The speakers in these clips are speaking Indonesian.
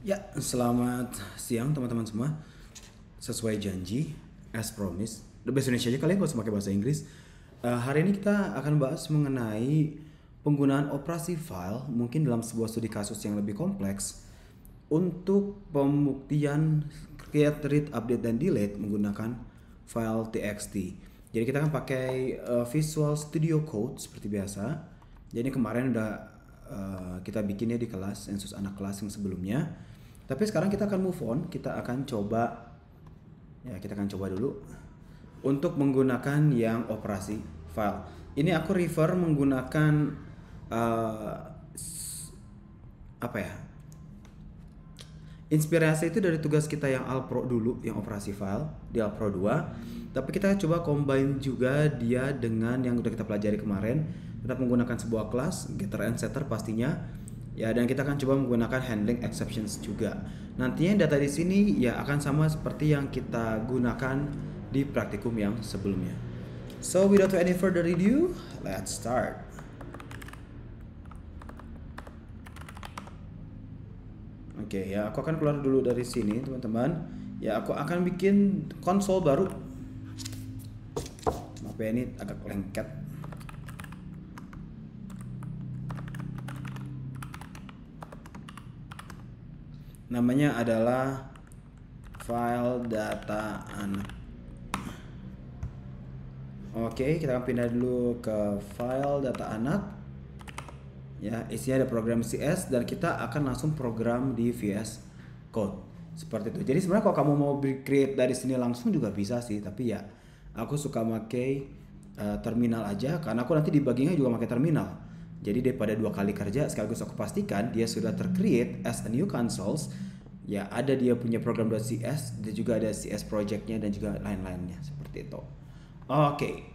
Ya, selamat siang teman-teman semua. Sesuai janji, as promised, the best Indonesia aja kalian gak usah pakai bahasa Inggris. Hari ini kita akan bahas mengenai penggunaan operasi file mungkin dalam sebuah studi kasus yang lebih kompleks untuk pembuktian create, read, update, dan delete menggunakan file txt. Jadi kita akan pakai Visual Studio Code seperti biasa. Jadi kemarin udah kita bikinnya di kelas Ensus anak kelas yang sebelumnya. Tapi sekarang kita akan move on. Kita akan coba dulu untuk menggunakan yang operasi file. Ini aku refer menggunakan uh, apa ya? Inspirasi itu dari tugas kita yang Alpro dulu, yang operasi file di Alpro 2. Tapi kita coba combine juga dia dengan yang udah kita pelajari kemarin. Tetap menggunakan sebuah kelas, getter and setter pastinya. Ya, dan kita akan coba menggunakan handling exceptions juga. Nantinya data di sini ya akan sama seperti yang kita gunakan di praktikum yang sebelumnya. So without any further ado, let's start. Oke, ya aku akan keluar dulu dari sini teman-teman. Ya aku akan bikin konsol baru. Maaf ya, ini agak lengket. Namanya adalah file data anak. Oke, kita akan pindah dulu ke file data anak. Ya, isinya ada program CS dan kita akan langsung program di VS Code. Seperti itu. Jadi sebenarnya kalau kamu mau create dari sini langsung juga bisa sih, tapi ya aku suka pakai terminal aja karena aku nanti debuggingnya juga pakai terminal. Jadi daripada dua kali kerja sekaligus aku pastikan dia sudah tercreate as a new consoles. Ya ada dia punya program.cs dan juga ada CS projectnya dan juga lain-lainnya seperti itu. Oke,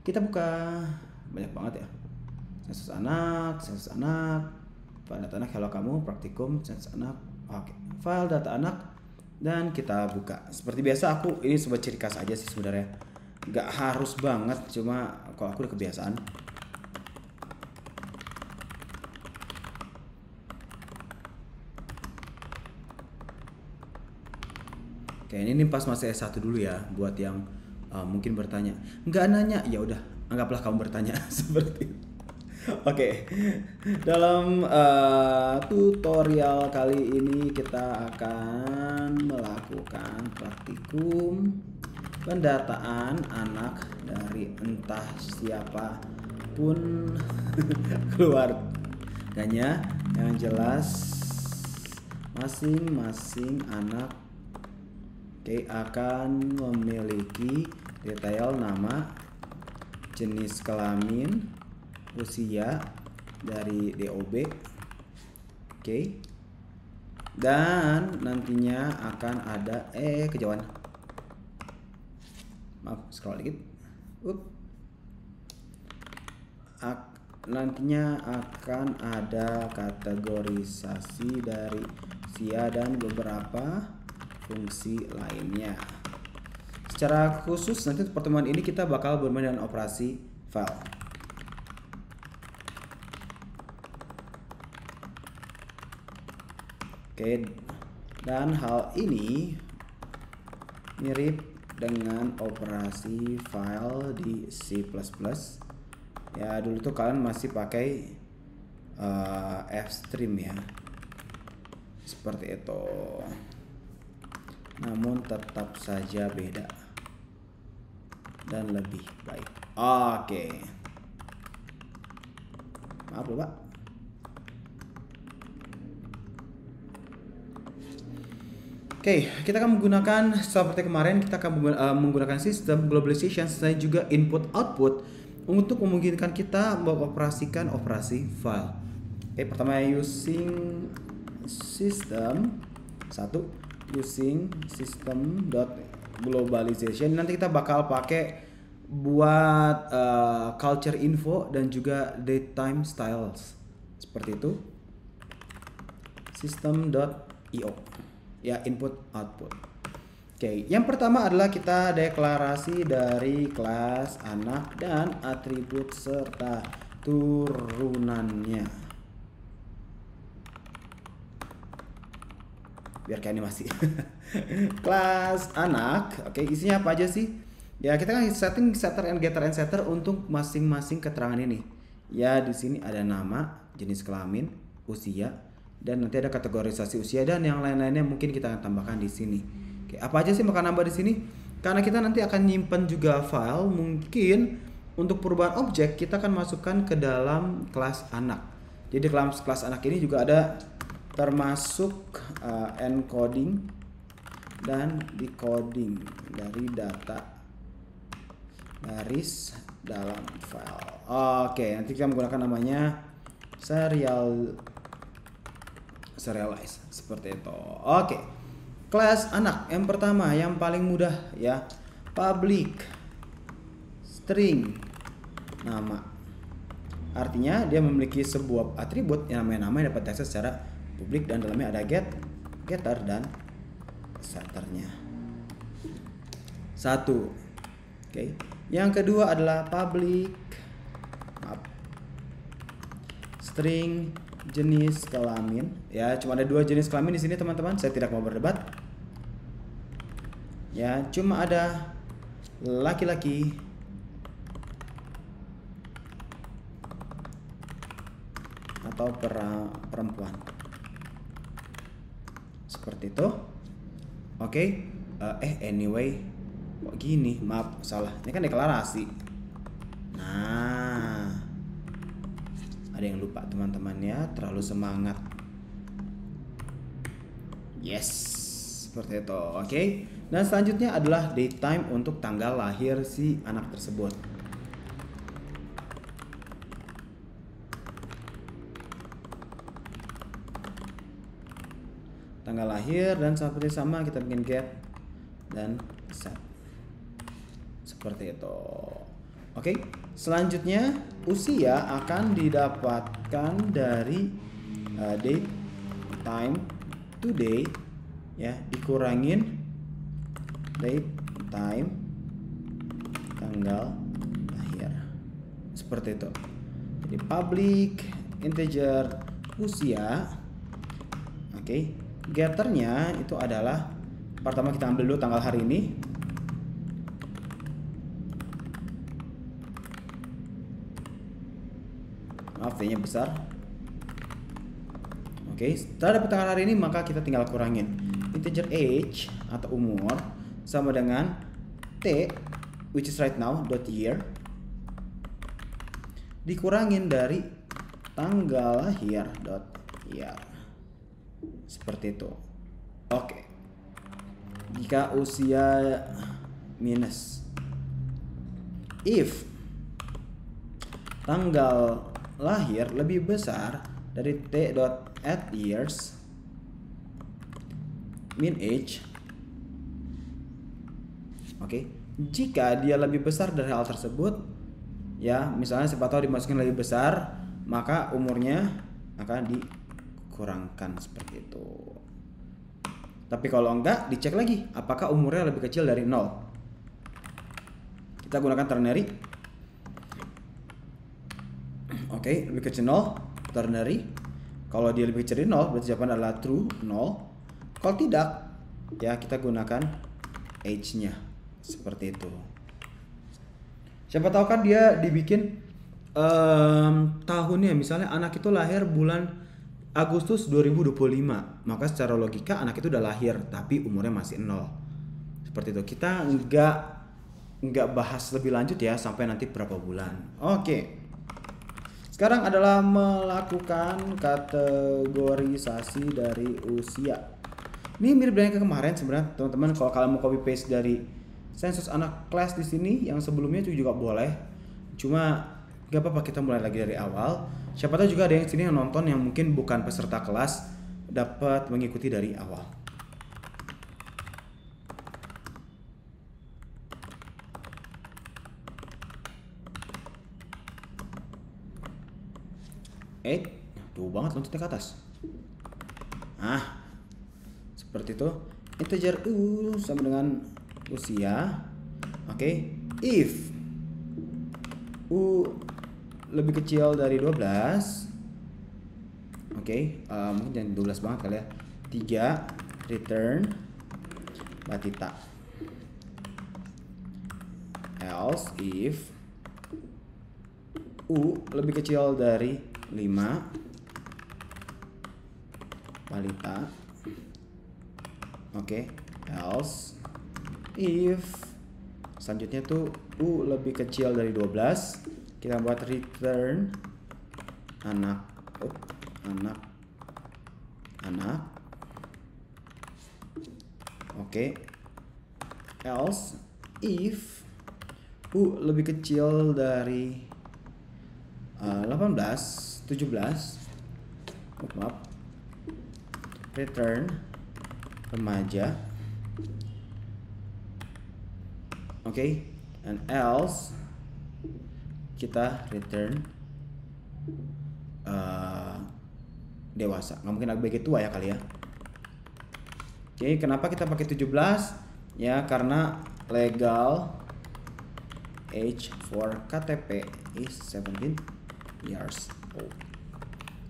kita buka banyak banget ya. Sensus anak, file data anak, hello kamu, praktikum, sensus anak. Oke, file data anak dan kita buka. Seperti biasa aku ini sebuah ciri khas aja sih sebenarnya. Gak harus banget, cuma kalau aku udah kebiasaan. Oke, ini pas masih S1 dulu ya buat yang mungkin bertanya. Nggak nanya, ya udah, anggaplah kamu bertanya seperti itu. Oke, dalam tutorial kali ini kita akan melakukan praktikum pendataan anak dari entah siapapun keluarganya. Yang jelas masing-masing anak akan memiliki detail nama, jenis kelamin, usia dari DOB. Oke. Dan nantinya akan ada kejauhan. Maaf, scroll dikit. Nantinya akan ada kategorisasi dari usia dan beberapa fungsi lainnya. Secara khusus nanti pertemuan ini kita bakal bermain dengan operasi file. Oke, dan hal ini mirip dengan operasi file di C++. Ya dulu tuh kalian masih pakai Fstream ya, seperti itu. Namun tetap saja beda dan lebih baik. Oke. Maaf lupa. Oke, kita akan menggunakan seperti kemarin kita akan menggunakan sistem globalization dan juga input output untuk memungkinkan kita mengoperasikan operasi file. Oke, pertama using system using system.globalization. Nanti kita bakal pakai buat culture info dan juga datetime styles seperti itu. System.io ya, input output. Oke, yang pertama adalah kita deklarasi dari kelas anak dan atribut serta turunannya. biar kayak animasi. Kelas anak, oke, isinya apa aja sih? Ya kita kan setting setter and setter untuk masing-masing keterangan ini. Ya di sini ada nama, jenis kelamin, usia, dan nanti ada kategorisasi usia dan yang lain-lainnya mungkin kita akan tambahkan di sini. Oke, apa aja sih bakal nambah di sini? Karena kita nanti akan nyimpen juga file, mungkin untuk perubahan objek kita akan masukkan ke dalam kelas anak. Jadi kelas anak ini juga ada termasuk encoding dan decoding dari data baris dalam file. Oke, nanti kita menggunakan namanya serialize seperti itu. Oke. Kelas anak yang pertama yang paling mudah ya. Public string nama. Artinya dia memiliki sebuah atribut yang namanya nama yang dapat diakses secara publik dan dalamnya ada getter dan setternya. Satu. Oke. Yang kedua adalah public string jenis kelamin. Ya, cuma ada 2 jenis kelamin di sini teman-teman. Saya tidak mau berdebat. Ya, cuma ada laki-laki atau perempuan. Seperti itu. Oke. Anyway, kok gini? Maaf, salah. Ini kan deklarasi. Nah, ada yang lupa teman-teman ya, terlalu semangat. Yes, seperti itu. Oke. Dan selanjutnya adalah date time untuk tanggal lahir si anak tersebut. Tanggal lahir dan seperti sama kita bikin get dan set. Seperti itu. Oke, selanjutnya usia akan didapatkan dari date, time, today ya, dikurangin date, time, tanggal lahir. Seperti itu. Jadi public integer usia. Oke, getternya itu adalah pertama kita ambil dulu tanggal hari ini. Maaf, V-nya besar. Oke, setelah dapat tanggal hari ini maka kita tinggal kurangin integer age atau umur sama dengan t, which is right now dot year, dikurangin dari tanggal lahir dot year. Seperti itu. Oke. Jika usia minus, if tanggal lahir lebih besar dari t.add years min age. Oke, jika dia lebih besar dari hal tersebut, ya misalnya siapa tahu dimasukin lebih besar, maka umurnya akan dikurangkan seperti itu. Tapi kalau enggak, dicek lagi apakah umurnya lebih kecil dari 0. Kita gunakan ternary. Oke, lebih kecil 0, ternary. Kalau dia lebih kecil dari 0, berarti jawaban adalah true, 0. Kalau tidak, ya kita gunakan age-nya. Seperti itu. Siapa tahu kan dia dibikin tahunnya, misalnya anak itu lahir bulan Agustus 2025. Maka secara logika anak itu udah lahir, tapi umurnya masih 0. Seperti itu. Kita nggak bahas lebih lanjut ya sampai nanti berapa bulan. Oke. Sekarang adalah melakukan kategorisasi dari usia. Ini mirip dengan yang kemarin sebenarnya teman-teman. Kalau kalian mau copy paste dari sensus anak kelas di sini yang sebelumnya juga boleh. Cuma gak apa-apa, kita mulai lagi dari awal. Siapa tahu juga ada yang sini yang nonton yang mungkin bukan peserta kelas, dapat mengikuti dari awal. Tuh banget loncatnya ke atas. Seperti itu. Integer u sama dengan usia. Oke. If u lebih kecil dari 12. Oke, mungkin jangan 12 banget kali ya. return batita. Else if U lebih kecil dari 5 balita. Oke, else if selanjutnya tuh U lebih kecil dari 12, kita buat return anak. Oke, else if U lebih kecil dari 17, return remaja. Oke, and else kita return dewasa. Nggak mungkin ABG tua ya kali ya. Oke, kenapa kita pakai 17? Ya karena legal age for KTP is 17 years old.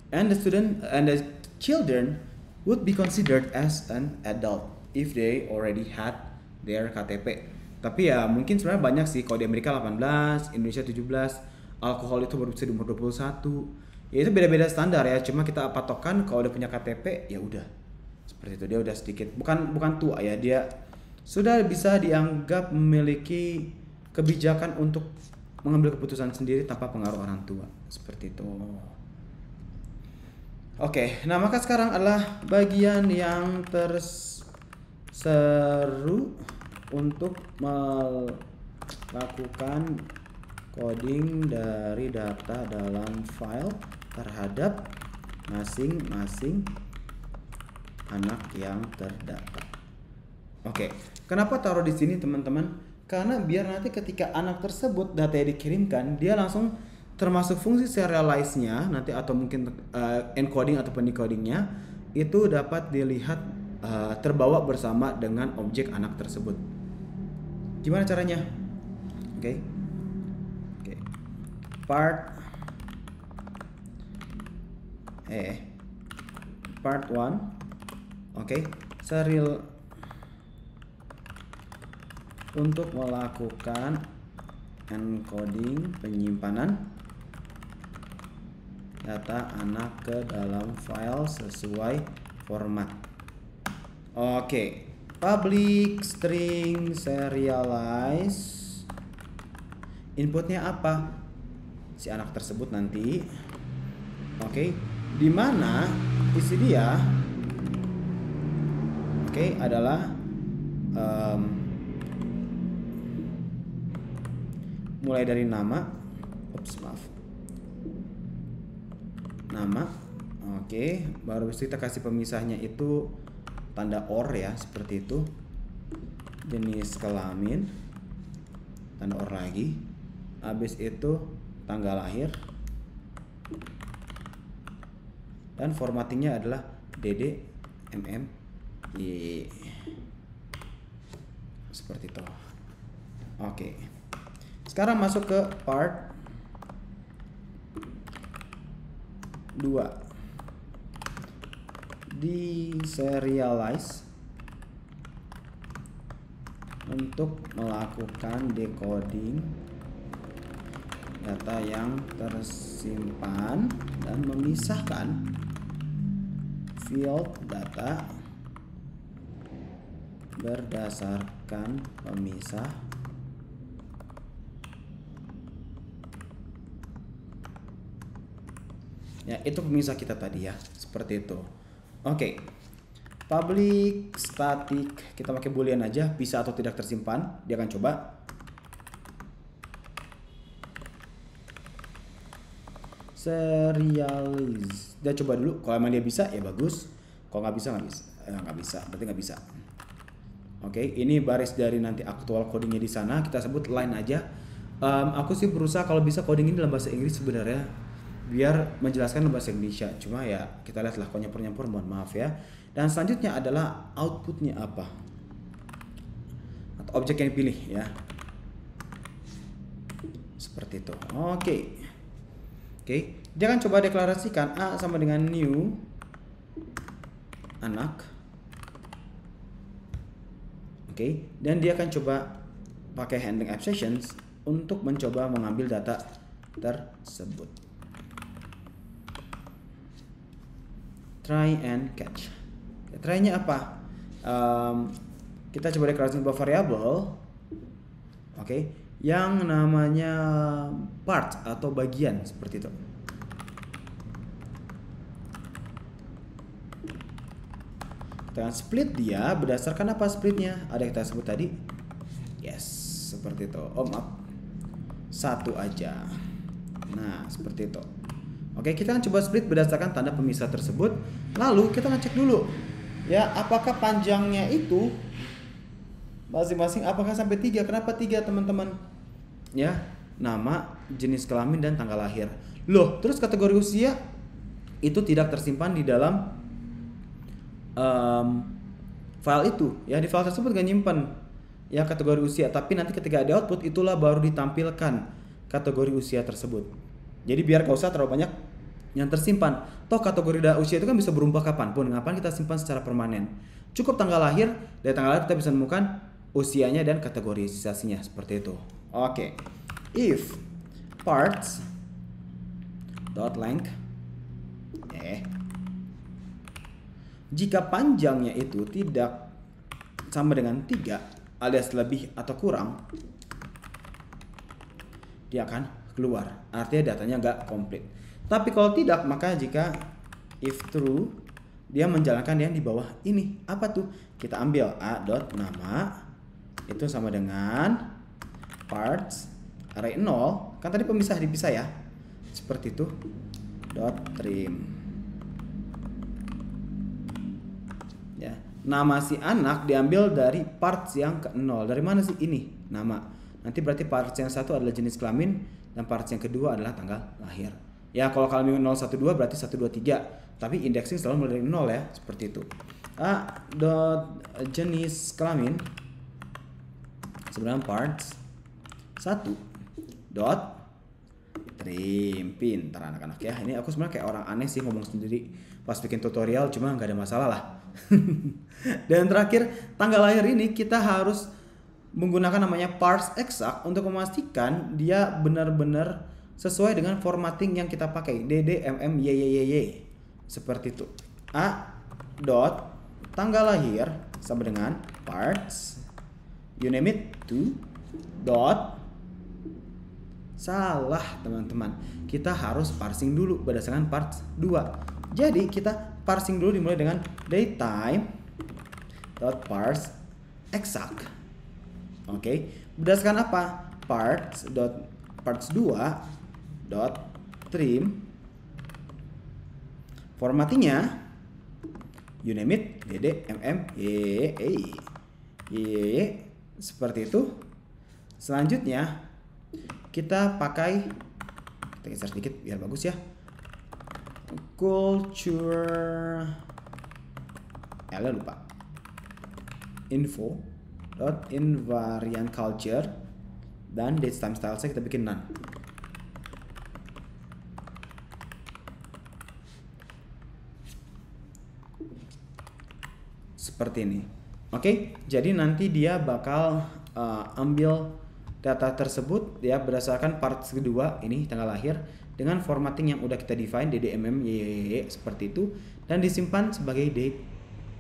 And the children would be considered as an adult if they already had their KTP. Tapi ya mungkin sebenarnya banyak sih, kalau di Amerika 18, Indonesia 17, alkohol itu baru bisa di umur 21. Ya itu beda-beda standar ya, cuma kita patokan kalau udah punya KTP ya udah. Seperti itu, dia udah sedikit bukan tua ya, dia sudah bisa dianggap memiliki kebijakan untuk mengambil keputusan sendiri tanpa pengaruh orang tua. Seperti itu. Oke, nah maka sekarang adalah bagian yang terseru untuk melakukan coding dari data dalam file terhadap masing-masing anak yang terdata. Oke, kenapa taruh di sini teman-teman? Karena biar nanti ketika anak tersebut datanya dikirimkan, dia langsung termasuk fungsi serialize-nya nanti, atau mungkin encoding ataupun decoding-nya itu dapat dilihat terbawa bersama dengan objek anak tersebut. Gimana caranya? Oke. Part 1. Oke, serial untuk melakukan encoding penyimpanan data anak ke dalam file sesuai format. Oke, public string serialize. Inputnya apa? Si anak tersebut nanti. Oke, di mana isi dia adalah mulai dari nama, nama. Oke, baru kita kasih pemisahnya itu tanda or ya, seperti itu. Jenis kelamin, tanda or lagi. Habis itu tanggal lahir, dan formattingnya adalah DD, MM, Y. Seperti itu. Oke. Sekarang masuk ke part 2. Di serialize untuk melakukan decoding data yang tersimpan dan memisahkan field data berdasarkan pemisah ya, itu pemisah kita tadi ya, seperti itu. Oke, public static kita pakai boolean aja, bisa atau tidak tersimpan. Dia akan coba. Serialize, dia coba dulu. Kalau emang dia bisa ya bagus, kalau nggak bisa berarti nggak bisa. Oke, ini baris dari nanti aktual codingnya di sana, kita sebut line aja. Aku sih berusaha kalau bisa coding ini dalam bahasa Inggris sebenarnya, biar menjelaskan dalam bahasa Indonesia. Cuma ya kita lihatlah, kalau nyampur-nyampur mohon maaf ya. Dan selanjutnya adalah outputnya apa, atau objek yang dipilih ya, seperti itu. Oke, dia akan coba deklarasikan A sama dengan new anak. Oke, dan dia akan coba pakai handling abstractions untuk mencoba mengambil data tersebut. Try and catch. Try-nya apa? Kita coba declaration sebuah variable, oke, yang namanya part atau bagian seperti itu. Kita akan split dia berdasarkan apa splitnya? Ada yang kita sebut tadi. Yes, seperti itu. Oh maaf, satu aja. Nah, seperti itu. Oke, kita akan coba split berdasarkan tanda pemisah tersebut. Lalu kita akan cek dulu, ya, apakah panjangnya itu masing-masing apakah sampai 3? Kenapa 3, teman-teman? Ya, nama, jenis kelamin, dan tanggal lahir. Loh, terus kategori usia itu tidak tersimpan di dalam file itu. Ya, di file tersebut gak nyimpan ya kategori usia, tapi nanti ketika ada output itulah baru ditampilkan kategori usia tersebut. Jadi biar gak usah terlalu banyak yang tersimpan. Toh kategori usia itu kan bisa berubah kapanpun. Ngapain kita simpan secara permanen? Cukup tanggal lahir, dari tanggal lahir kita bisa menemukan usianya dan kategorisasinya seperti itu. Oke. If parts dot length jika panjangnya itu tidak sama dengan 3 alias lebih atau kurang, dia akan keluar. Artinya datanya nggak komplit. Tapi kalau tidak, maka jika if true, dia menjalankan yang di bawah ini. Apa tuh? Kita ambil a dot nama itu sama dengan parts array 0. Kan tadi pemisah dipisah ya. Seperti itu. Dot trim. Ya, nama si anak diambil dari parts yang ke 0. Dari mana sih ini? Nama. Nanti berarti parts yang satu adalah jenis kelamin dan parts yang kedua adalah tanggal lahir. Ya, kalau kelamin 012 berarti 123. Tapi indexing selalu mulai dari 0 ya, seperti itu. A dot jenis kelamin sebenarnya parts 1 dot trim. Pintar anak-anak ya. Ini aku sebenarnya kayak orang aneh sih ngomong sendiri pas bikin tutorial, cuma nggak ada masalah lah. Dan terakhir, tanggal lahir ini kita harus menggunakan namanya parse exact untuk memastikan dia benar-benar sesuai dengan formatting yang kita pakai. DD MM YYYY. Seperti itu. A dot tanggal lahir sama dengan parts you name it 2 dot salah, teman-teman. Kita harus parsing dulu berdasarkan parts 2. Jadi kita parsing dulu dimulai dengan datetime dot parse exact. Oke, berdasarkan apa? Parts 2 dot trim. Formattingnya you name it dd mm y seperti itu. Selanjutnya kita pakai, kita geser sedikit biar bagus ya, culture lupa info dot invariant culture dan datetime style kita bikin none. Seperti ini. Oke, jadi nanti dia bakal ambil data tersebut ya berdasarkan parts kedua ini tanggal lahir dengan formatting yang udah kita define DDMM YYY seperti itu dan disimpan sebagai date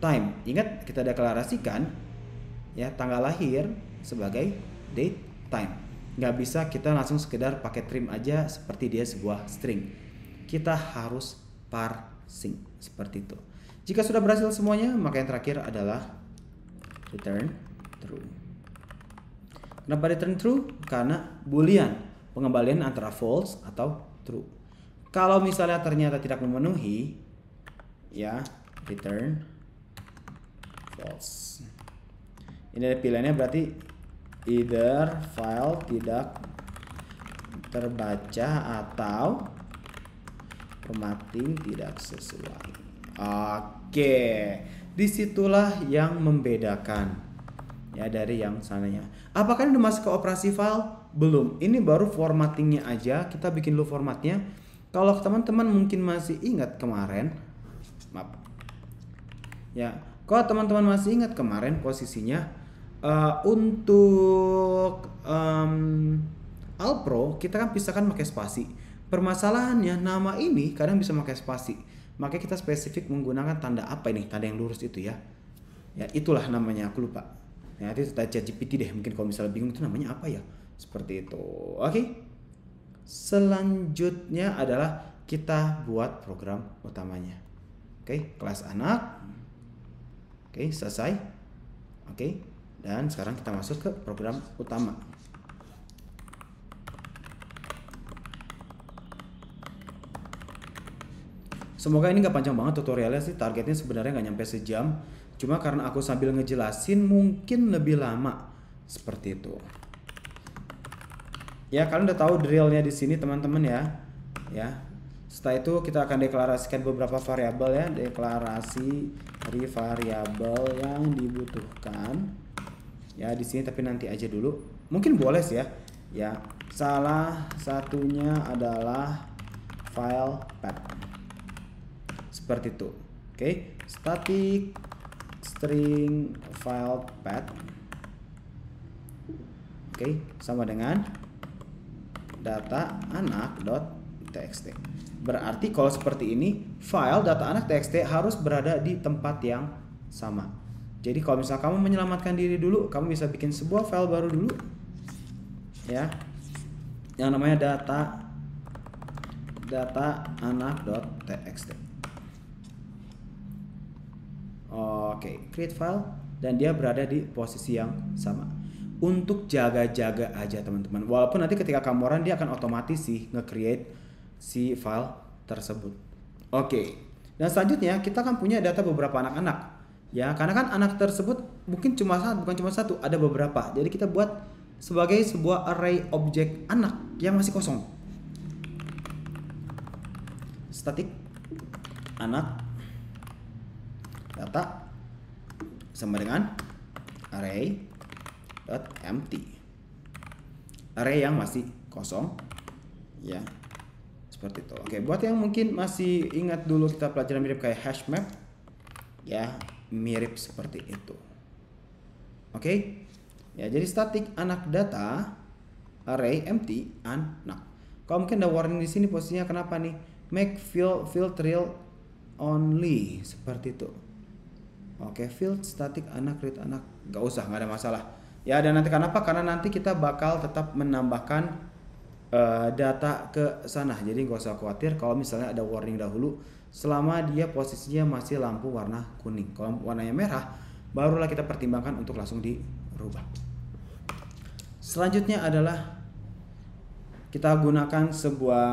time. Ingat kita deklarasikan ya tanggal lahir sebagai date time. Nggak bisa kita langsung sekedar pakai trim aja seperti dia sebuah string. Kita harus parsing seperti itu. Jika sudah berhasil semuanya, maka yang terakhir adalah return true. Kenapa return true? Karena boolean, pengembalian antara false atau true. Kalau misalnya ternyata tidak memenuhi, ya return false. Ini ada pilihannya berarti either file tidak terbaca atau formatting tidak sesuai. Oke, disitulah yang membedakan ya dari yang sananya. Apakah ini udah masuk ke operasi file? Belum. Ini baru formattingnya aja. Kita bikin dulu formatnya. Kalau teman-teman mungkin masih ingat kemarin, maaf. Ya, kalau teman-teman masih ingat kemarin posisinya Untuk Alpro kita kan pisahkan pakai spasi. Permasalahannya nama ini kadang bisa pakai spasi. Makanya kita spesifik menggunakan tanda apa ini? Tanda yang lurus itu ya. Ya itulah namanya, aku lupa. Ya nanti kita ChatGPT deh, mungkin kalau misalnya bingung itu namanya apa ya. Seperti itu. Oke. Selanjutnya adalah kita buat program utamanya. Oke, kelas anak. Oke, selesai. Oke. Dan sekarang kita masuk ke program utama. Semoga ini gak panjang banget tutorialnya sih, targetnya sebenarnya gak nyampe sejam. Cuma karena aku sambil ngejelasin mungkin lebih lama. Seperti itu. Ya kalian udah tahu drillnya di sini teman-teman ya. Ya. Setelah itu kita akan deklarasikan beberapa variabel ya. Deklarasi dari variabel yang dibutuhkan. Ya di sini tapi nanti aja dulu. Mungkin boleh sih ya. Ya salah satunya adalah file path. Seperti itu. Oke, static string file path. Oke, sama dengan data anak.txt. Berarti kalau seperti ini, file data anak.txt harus berada di tempat yang sama. Jadi kalau misalnya kamu menyelamatkan diri dulu, kamu bisa bikin sebuah file baru dulu. Ya. Yang namanya data anak.txt. Oke, create file dan dia berada di posisi yang sama. Untuk jaga-jaga aja teman-teman. Walaupun nanti ketika kamu run dia akan otomatis sih nge-create si file tersebut. Oke. Dan selanjutnya kita akan punya data beberapa anak-anak. Ya, karena kan anak tersebut mungkin bukan cuma satu, ada beberapa. Jadi kita buat sebagai sebuah array objek anak yang masih kosong. Static anak data sama dengan array.empty. Array yang masih kosong ya. Seperti itu. Oke, buat yang mungkin masih ingat dulu kita pelajaran mirip kayak hash map ya, mirip seperti itu. Oke. Ya, jadi static anak data array empty anak. Kalau mungkin ada warning di sini posisinya kenapa nih? Make field real only seperti itu. Oke, field static anak read anak nggak usah, nggak ada masalah ya. Dan nanti kenapa? Karena nanti kita bakal tetap menambahkan data ke sana, jadi nggak usah khawatir kalau misalnya ada warning dahulu selama dia posisinya masih lampu warna kuning. Kalau warnanya merah barulah kita pertimbangkan untuk langsung dirubah. Selanjutnya adalah kita gunakan sebuah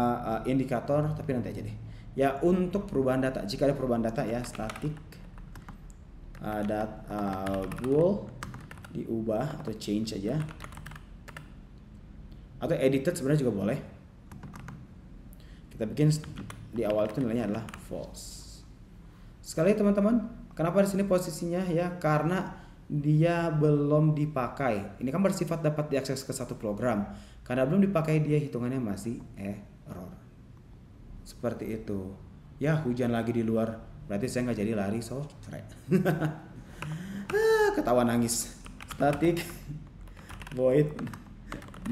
indikator, tapi nanti aja deh ya. Untuk perubahan data, jika ada perubahan data ya, static bool diubah atau change aja, atau edited sebenarnya juga boleh. Kita bikin di awal itu nilainya adalah false. Sekali teman-teman, kenapa di sini posisinya ya? Karena dia belum dipakai. Ini kan bersifat dapat diakses ke satu program. Karena belum dipakai dia hitungannya masih error. Seperti itu. Ya hujan lagi di luar, berarti saya nggak jadi lari sore. Ketawa nangis. Static void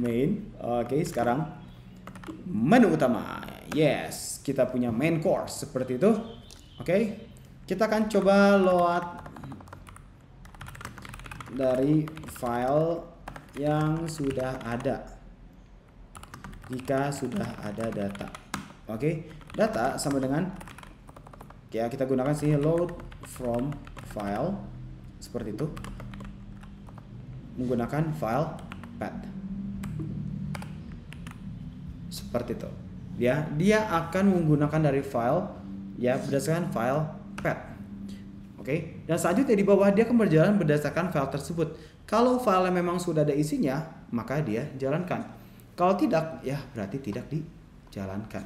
main. Oke, sekarang menu utama. Yes, kita punya main course seperti itu. Oke, kita akan coba load dari file yang sudah ada. Jika sudah ada data. Oke, data sama dengan ya kita gunakan sini load from file seperti itu, menggunakan file path seperti itu ya. Dia akan menggunakan dari file ya berdasarkan file path. Oke, dan selanjutnya di bawah dia akan berjalan berdasarkan file tersebut. Kalau file memang sudah ada isinya maka dia jalankan, kalau tidak ya berarti tidak dijalankan.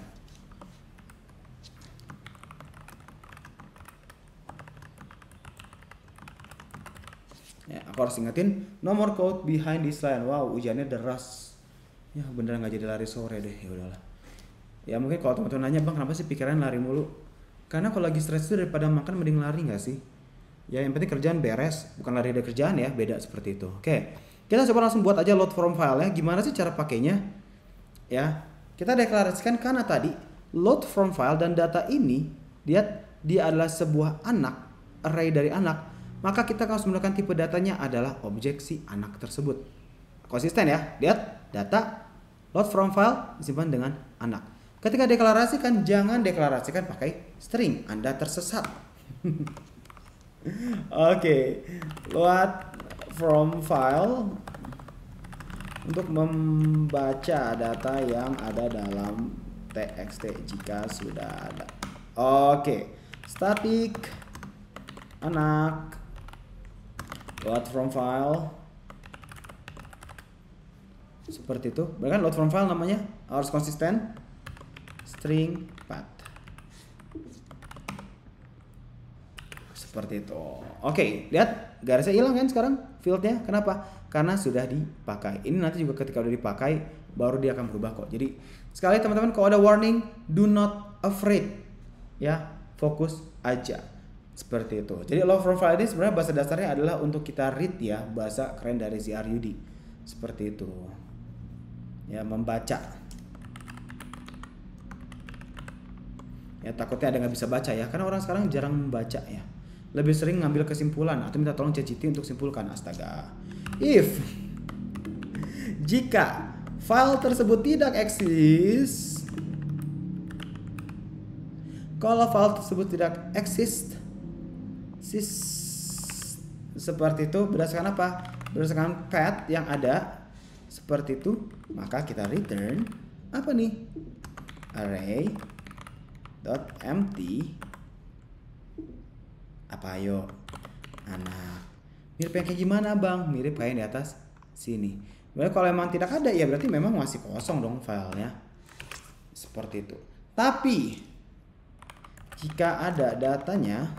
Ya, aku harus ingetin nomor code behind this line. Wow, hujannya deras. Ya beneran nggak jadi lari sore deh. Ya udahlah. Ya mungkin kalau teman-teman nanya, bang kenapa sih pikiran lari mulu? Karena kalau lagi stres itu daripada makan mending lari nggak sih? Ya yang penting kerjaan beres, bukan lari dari kerjaan ya, beda seperti itu. Oke, kita coba langsung buat aja load from file ya. Gimana sih cara pakainya? Ya, kita deklarasikan karena tadi load from file dan data ini dia adalah sebuah anak, array dari anak, maka kita harus menggunakan tipe datanya adalah objek si anak tersebut. Konsisten ya, lihat data load from file disimpan dengan anak. Ketika deklarasikan, jangan deklarasikan pakai string, Anda tersesat. Oke, load from file untuk membaca data yang ada dalam txt jika sudah ada. Oke, static anak load from file seperti itu. Bahkan load from file namanya harus konsisten string path. Seperti itu. Oke, lihat garisnya hilang kan sekarang fieldnya. Kenapa? Karena sudah dipakai. Ini nanti juga ketika udah dipakai baru dia akan berubah kok. Jadi sekali teman-teman kalau ada warning, do not afraid. Ya, fokus aja. Seperti itu. Jadi load from file ini sebenarnya bahasa dasarnya adalah untuk kita read ya, bahasa keren dari CRUD. Seperti itu. Ya, membaca. Ya, takutnya ada nggak bisa baca ya, karena orang sekarang jarang membaca ya. Lebih sering ngambil kesimpulan atau minta tolong ChatGPT untuk simpulkan. Astaga. If jika file tersebut tidak eksis, kalau file tersebut tidak eksis seperti itu, berdasarkan apa? Berdasarkan path yang ada seperti itu, maka kita return apa nih? Array dot empty apa ayo anak. Mirip yang kayak gimana bang? Mirip kayak yang di atas sini. Berarti kalau emang tidak ada ya berarti memang masih kosong dong filenya. Seperti itu. Tapi jika ada datanya,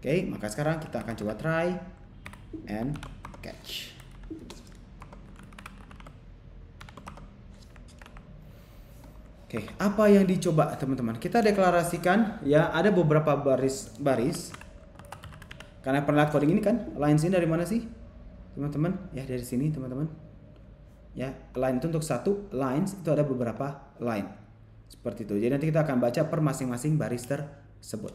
oke, maka sekarang kita akan coba try and catch. Oke, apa yang dicoba teman-teman? Kita deklarasikan ya, ada beberapa baris. Karena pernah lihat coding ini kan, lines ini dari mana sih? Teman-teman, ya dari sini teman-teman. Ya, line itu untuk satu, lines itu ada beberapa line. Seperti itu. Jadi nanti kita akan baca per masing-masing baris tersebut.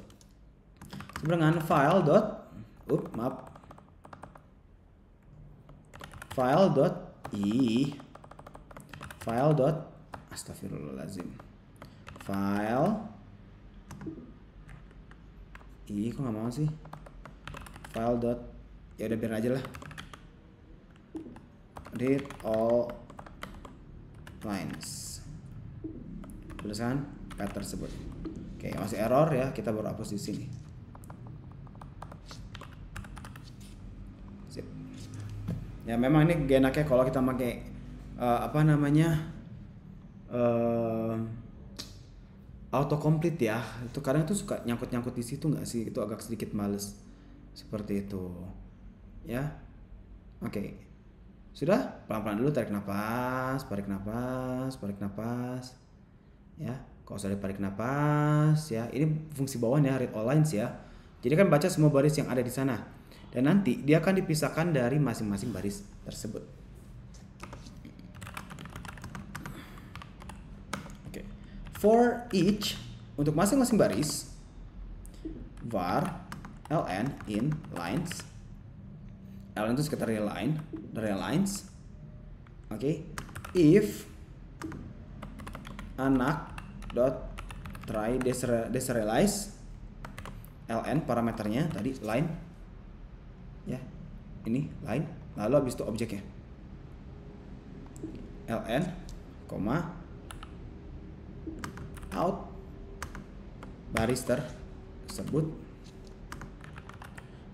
Dengan file astagfirullahaladzim. Kok nggak mau sih? File dot, ya udah biar aja lah. Read all lines. Tulisan path tersebut. Oke, masih error ya. Kita baru hapus di sini. Sip. Ya memang ini gak enaknya kalau kita pakai autocomplete ya, itu kadang tuh suka nyangkut di situ nggak sih, itu agak sedikit males seperti itu ya. Oke, sudah, pelan-pelan dulu, tarik nafas ya. Kalau sudah tarik nafas ya, ini fungsi bawahnya read all lines ya, jadi kan baca semua baris yang ada di sana dan nanti dia akan dipisahkan dari masing-masing baris tersebut. For each, untuk masing-masing baris, var ln in lines. Ln itu sekitar real lines. Oke. If anak dot try deserialize, ln parameternya tadi line, ya ini line, lalu habis itu objeknya ln, out baris tersebut,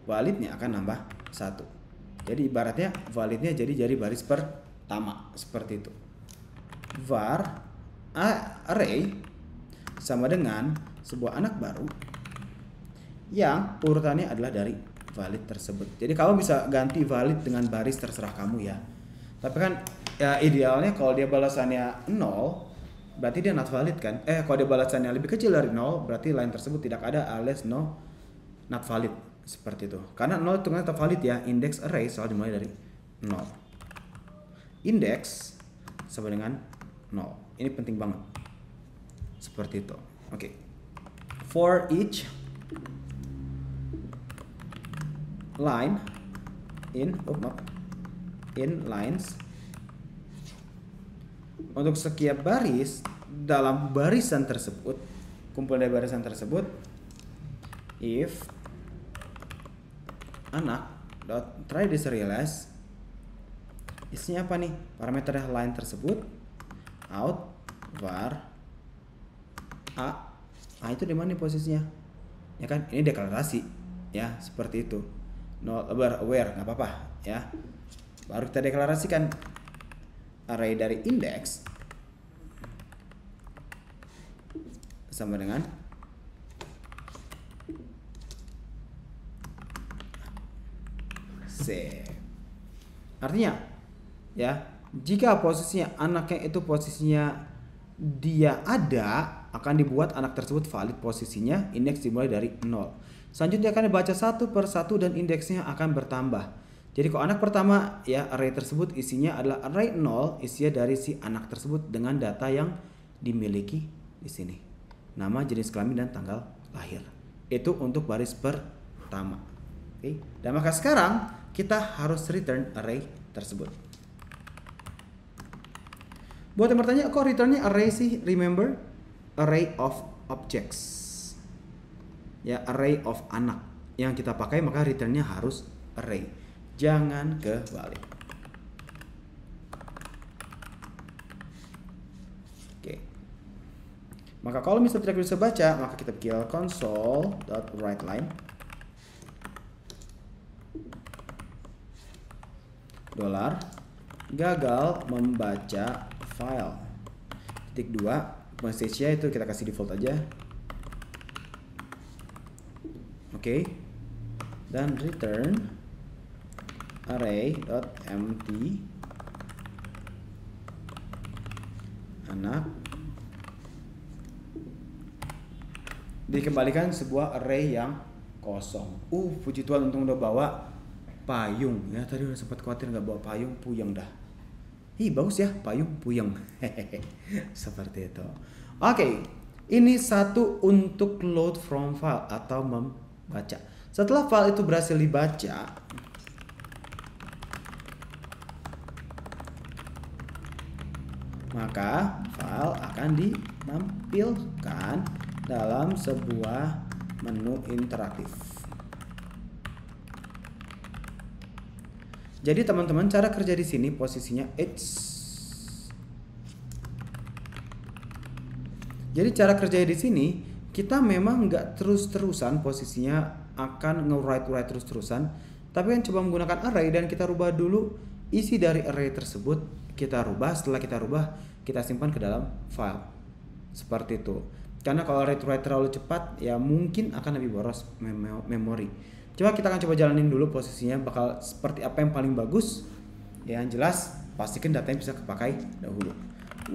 validnya akan nambah 1. Jadi ibaratnya validnya jadi baris pertama seperti itu. Var array sama dengan sebuah anak baru yang urutannya adalah dari valid tersebut. Jadi kamu bisa ganti valid dengan baris terserah kamu ya. Tapi kan ya idealnya kalau dia balasannya 0 berarti dia not valid kan. Kalau dia balasannya lebih kecil dari 0 berarti line tersebut tidak ada alias no not valid seperti itu. Karena 0 itu tetap valid ya. Index array selalu dimulai dari 0. Index sama dengan 0. Ini penting banget. Seperti itu. Oke. For each line in lines, untuk setiap baris dalam barisan tersebut, kumpulan dari barisan tersebut, if anak dot try deserialize, isinya apa nih? Parameter line tersebut out var a itu di mana posisinya? Ya kan, ini deklarasi ya, seperti itu. No aware nggak apa-apa ya. Baru kita deklarasikan array dari index sama dengan save. Artinya ya, jika posisinya anaknya itu posisinya dia ada, akan dibuat anak tersebut valid posisinya, indeks dimulai dari 0. Selanjutnya akan dibaca satu per satu dan indeksnya akan bertambah. Jadi kalau anak pertama ya, array tersebut isinya adalah array 0, isinya dari si anak tersebut dengan data yang dimiliki di sini. Nama, jenis kelamin dan tanggal lahir. Itu untuk baris pertama. Oke. Dan maka sekarang kita harus return array tersebut. Buat yang bertanya, kok returnnya array sih? Remember, array of objects. Ya, array of anak yang kita pakai, maka returnnya harus array, jangan kebalik. Oke. Maka kalau misalnya tidak bisa baca, maka kita bikin console.writeLine $gagal membaca file. Titik 2, message-nya itu kita kasih default aja. Oke. Dan return array.empty anak, dikembalikan sebuah array yang kosong. Puji Tuhan, untung udah bawa payung ya. Tadi udah sempat khawatir nggak bawa payung, puyeng dah. Bagus ya, payung puyeng. Seperti itu. Oke, ini satu untuk load from file atau membaca. Setelah file itu berhasil dibaca, maka file akan ditampilkan dalam sebuah menu interaktif. Jadi teman-teman, cara kerja di sini posisinya Jadi cara kerja di sini kita memang nggak terus-terusan posisinya akan nge-write terus-terusan, tapi kan coba menggunakan array dan kita rubah dulu isi dari array tersebut, kita rubah, setelah kita rubah kita simpan ke dalam file. Seperti itu. Karena kalau read-write terlalu cepat ya mungkin akan lebih boros memori. Coba kita akan coba jalanin dulu posisinya bakal seperti apa yang paling bagus. Ya, yang jelas pastikan datanya bisa kepakai dahulu.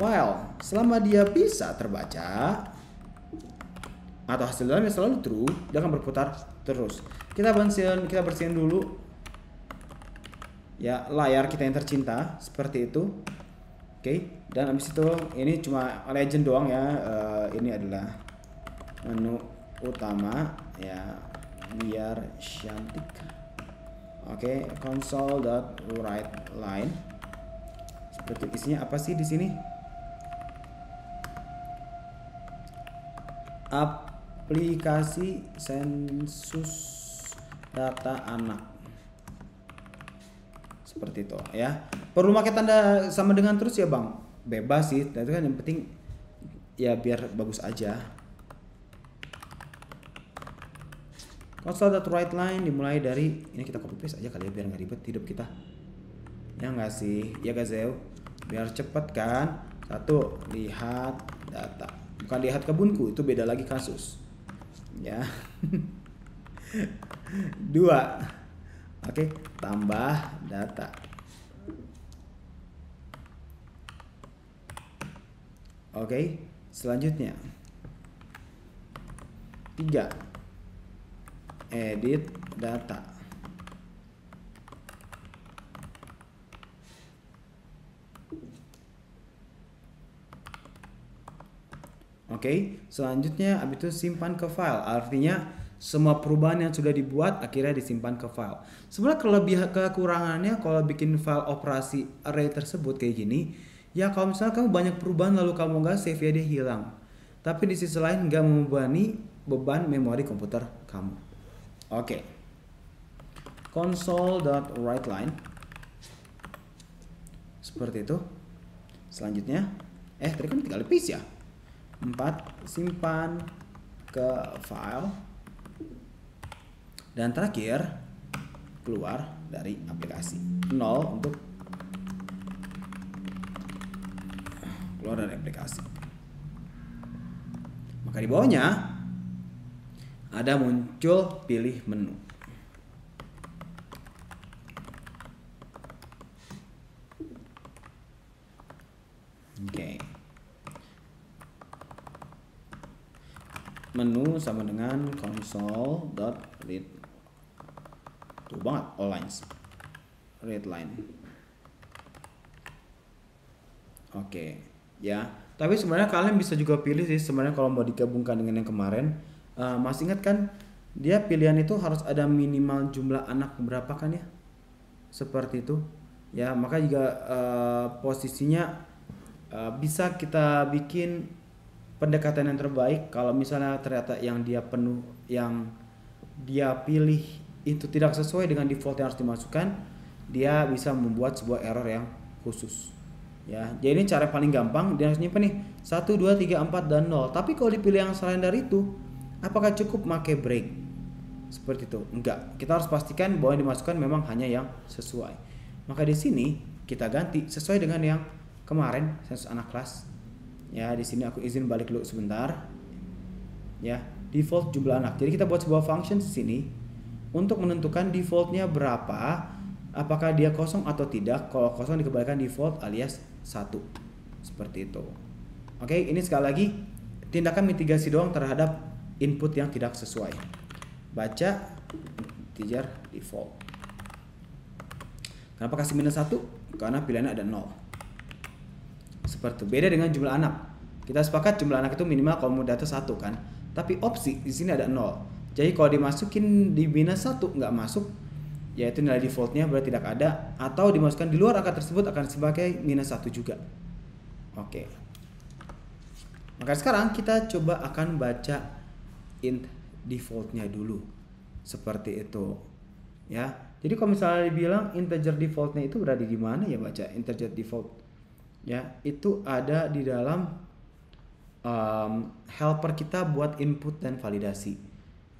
While selama dia bisa terbaca atau hasil dalamnya selalu true, dia akan berputar terus. Kita bersihin dulu ya layar kita yang tercinta seperti itu. Oke, dan habis itu ini cuma legend doang ya. Ini adalah menu utama ya, biar cantik. Oke, console.writeLine. Seperti isinya apa sih di sini? Aplikasi sensus data anak. Seperti itu ya. Perlu pakai tanda sama dengan terus ya bang? Bebas sih, itu kan yang penting ya biar bagus aja. Console.writeLine dimulai dari ini, kita copy paste aja kali ya biar nggak ribet hidup kita. Ya nggak sih, ya Gazeo, biar cepet kan. Satu, lihat data, bukan lihat kebunku, itu beda lagi kasus. Ya. Dua, oke, tambah data. Oke, selanjutnya 3, edit data. Oke, selanjutnya abis itu simpan ke file. Artinya semua perubahan yang sudah dibuat akhirnya disimpan ke file. Sebenarnya kelebihan kekurangannya kalau bikin file operasi array tersebut kayak gini, ya kalau misalnya kamu banyak perubahan lalu kamu nggak save ya dia hilang. Tapi di sisi lain nggak membebani beban memori komputer kamu. Oke. Console.writeLine seperti itu. Selanjutnya, tadi kan 3 lapis ya. 4 simpan ke file, dan terakhir keluar dari aplikasi. 0 untuk keluar dari aplikasi. Maka di bawahnya ada muncul pilih menu. Oke. Menu sama dengan console.read. Tuh banget all lines. Read line. Oke, ya. Tapi sebenarnya kalian bisa juga pilih sih sebenarnya kalau mau digabungkan dengan yang kemarin. Masih ingat kan dia pilihan itu harus ada minimal jumlah anak berapa kan ya? Seperti itu. Ya, maka juga posisinya bisa kita bikin pendekatan yang terbaik kalau misalnya ternyata yang dia pilih itu tidak sesuai dengan default yang harus dimasukkan, dia bisa membuat sebuah error yang khusus. Ya, jadi ini cara paling gampang. Dia harus nyimpen nih 1, 2, 3, 4 dan 0. Tapi kalau dipilih yang selain dari itu, apakah cukup pakai break? Seperti itu. Enggak. Kita harus pastikan bahwa yang dimasukkan memang hanya yang sesuai. Maka di sini kita ganti sesuai dengan yang kemarin sensus anak kelas. Ya, di sini aku izin balik dulu sebentar. Ya, default jumlah anak. Jadi kita buat sebuah function di sini untuk menentukan defaultnya berapa, apakah dia kosong atau tidak. Kalau kosong dikembalikan default alias 1. Seperti itu. Oke, ini sekali lagi tindakan mitigasi doang terhadap input yang tidak sesuai. Baca integer default. Kenapa kasih -1? Karena pilihannya ada 0. Seperti itu. Beda dengan jumlah anak. Kita sepakat jumlah anak itu minimal kalau mau data 1 kan. Tapi opsi di sini ada 0. Jadi kalau dimasukin di -1 nggak masuk, yaitu nilai defaultnya berarti tidak ada, atau dimasukkan di luar angka tersebut akan sebagai -1 juga. Oke. Maka sekarang kita coba akan baca int defaultnya dulu. Seperti itu. Ya. Jadi kalau misalnya dibilang integer defaultnya itu berada di mana ya, baca integer default. Ya, itu ada di dalam helper kita buat input dan validasi.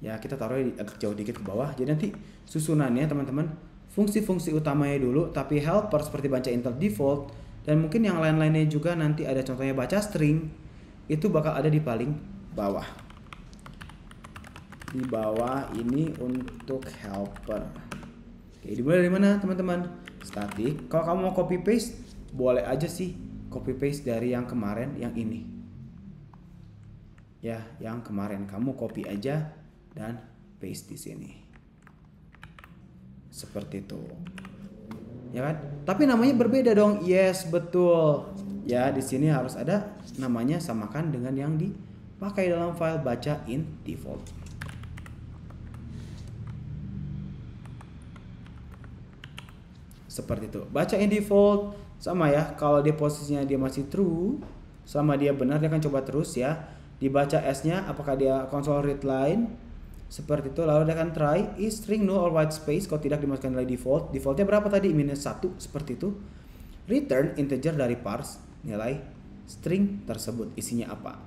Ya, kita taruh agak jauh dikit ke bawah. Jadi nanti susunannya teman-teman, fungsi-fungsi utamanya dulu, tapi helper seperti baca int default dan mungkin yang lain-lainnya juga nanti ada contohnya baca string, itu bakal ada di paling bawah. Di bawah ini untuk helper. Oke, dimulai dari mana teman-teman? Static. Kalau kamu mau copy paste, boleh aja sih copy paste dari yang kemarin yang ini. Ya, yang kemarin kamu copy aja dan paste di sini. Seperti itu. Ya kan? Tapi namanya berbeda dong. Yes, betul. Ya, di sini harus ada namanya samakan dengan yang dipakai dalam file baca int default. Seperti itu. Baca int default sama ya. Kalau dia posisinya dia masih true, sama dia benar dia akan coba terus ya. Dibaca s-nya apakah dia console read line. Seperti itu. Lalu dia akan try is string null or white space. Kalau tidak dimasukkan nilai default. Defaultnya berapa tadi? -1. Seperti itu. Return integer dari parse nilai string tersebut. Isinya apa?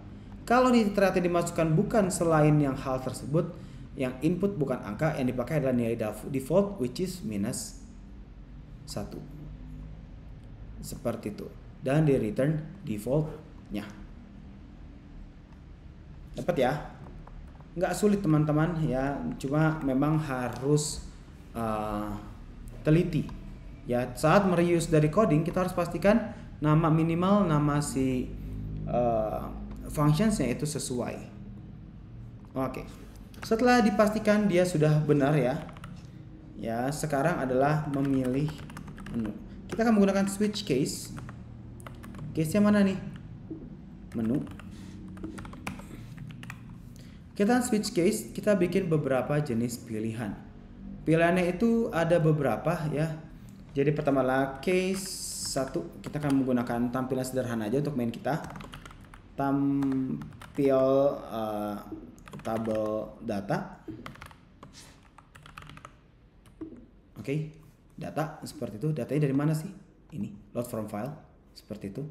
Kalau ternyata dimasukkan bukan selain yang hal tersebut, yang input bukan angka, yang dipakai adalah nilai default which is -1. Seperti itu. Dan di return defaultnya. Dapat ya? Nggak sulit teman-teman ya, cuma memang harus teliti. Ya, saat mereuse dari coding kita harus pastikan nama minimal nama si functionsnya itu sesuai. Oke. Setelah dipastikan dia sudah benar ya. Ya, sekarang adalah memilih menu. Kita akan menggunakan switch case. Case-nya mana nih? Menu. Kita switch case, kita bikin beberapa jenis pilihan. Pilihannya itu ada beberapa ya. Jadi pertama lah case 1, kita akan menggunakan tampilan sederhana aja untuk main kita. Tampil tabel data. Oke, data seperti itu. Datanya dari mana sih? Ini, load from file seperti itu.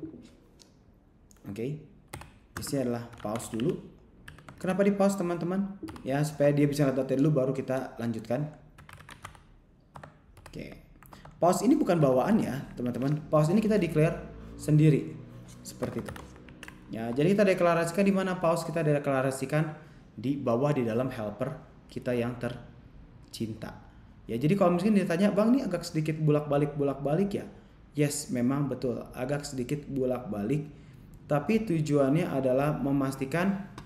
Oke. Ini adalah pause dulu. Kenapa di pause teman-teman? Ya, supaya dia bisa lihat data dulu baru kita lanjutkan. Oke. Pause ini bukan bawaan ya, teman-teman. Pause ini kita declare sendiri. Seperti itu. Ya, jadi kita deklarasikan di mana pause, kita deklarasikan di bawah di dalam helper kita yang tercinta. Ya, jadi kalau misalnya ditanya, "Bang, ini agak sedikit bolak-balik ya?" Yes, memang betul, agak sedikit bolak-balik. Tapi tujuannya adalah memastikan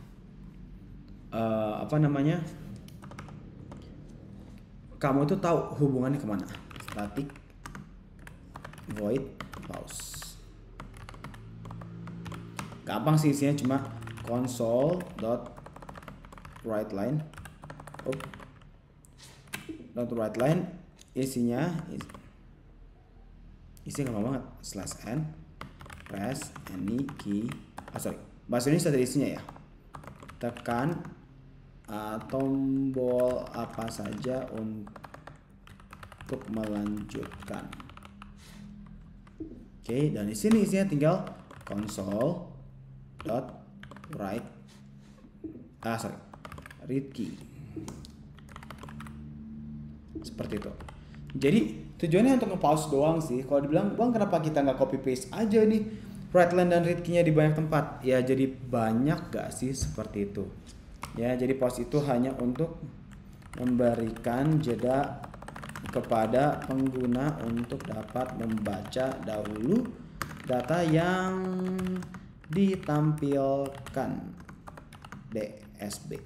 kamu tuh tahu hubungannya kemana. Static void pause. Gampang sih isinya, cuma console.writeLine. .writeLine isinya gampang banget. /n press any key. Bahasa Indonesia tadi isinya ya. Tekan tombol apa saja untuk melanjutkan. Oke, dan di sini isinya tinggal read key. Seperti itu. Jadi tujuannya untuk nge-pause doang sih. Kalau dibilang, "Bang, kenapa kita nggak copy paste aja nih writeLine dan read key-nya di banyak tempat?" Ya, jadi banyak gak sih seperti itu. Ya, jadi pause itu hanya untuk memberikan jeda kepada pengguna untuk dapat membaca dahulu data yang ditampilkan DSB.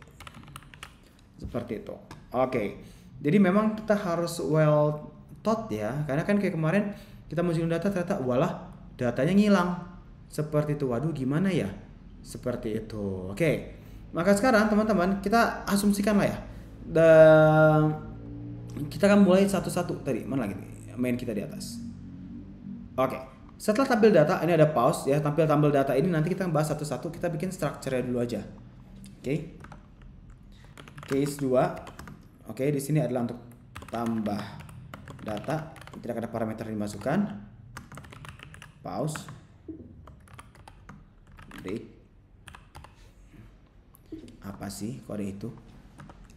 Seperti itu. Oke. Jadi memang kita harus well thought ya, karena kan kayak kemarin kita masukin data ternyata walah datanya ngilang. Seperti itu. Waduh, gimana ya? Seperti itu. Oke. Maka sekarang teman-teman kita asumsikan lah ya. Dan kita akan mulai satu-satu tadi. Mana lagi nih? Main kita di atas. Oke. Setelah tampil data, ini ada pause ya. Tampil data ini nanti kita bahas satu-satu. Kita bikin structure-nya dulu aja. Oke. Case 2. Oke, di sini adalah untuk tambah data. Tidak ada parameter yang dimasukkan. Pause. Break. Apa sih kode itu?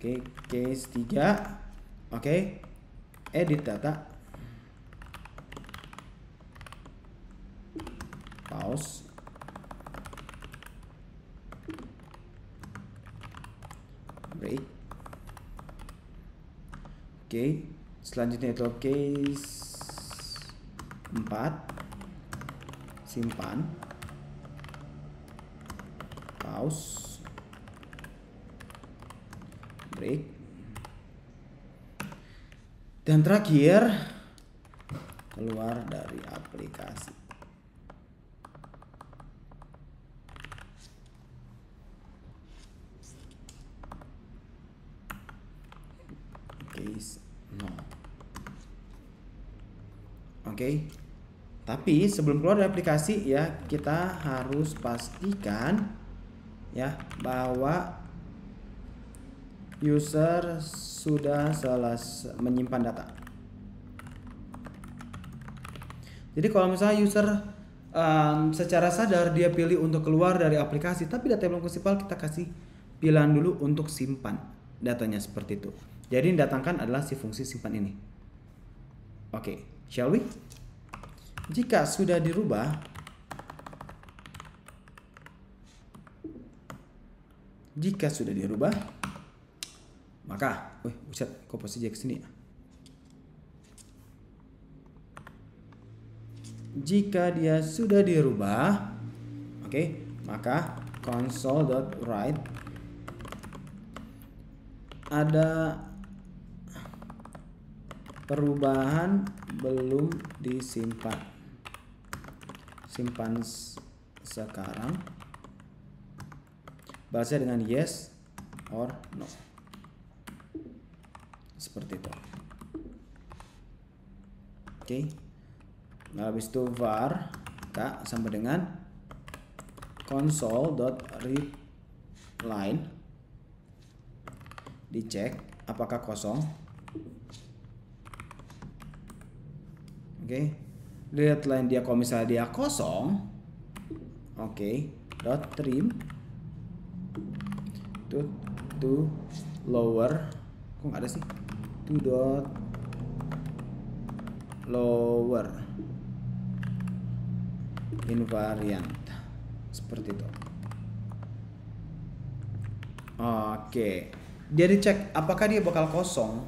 Oke, case 3. Oke. Edit data. Pause. Break. Oke, selanjutnya itu case 4. Simpan. Pause. Break. Dan terakhir keluar dari aplikasi. Case 0. Oke. Tapi sebelum keluar dari aplikasi ya, kita harus pastikan ya bahwa user sudah selesai menyimpan data. Jadi kalau misalnya user secara sadar dia pilih untuk keluar dari aplikasi tapi data belum kesimpal, kita kasih pilihan dulu untuk simpan datanya seperti itu. Jadi yang datangkan adalah si fungsi simpan ini. Oke, shall we? Jika sudah dirubah, maka, buset, kok posisi ke sini ya? Jika dia sudah dirubah, oke, maka console.write ada perubahan belum disimpan. Simpan sekarang. Balasnya dengan yes or no. Seperti itu. Oke. Nah, habis itu var kita sama dengan console.readLine. Dicek apakah kosong. Oke. Readline dia kalau misalnya dia kosong. Oke. Dot trim to lower. Kok nggak ada sih? To dot lower invariant. Seperti itu. Oke. Dia dicek apakah dia bakal kosong.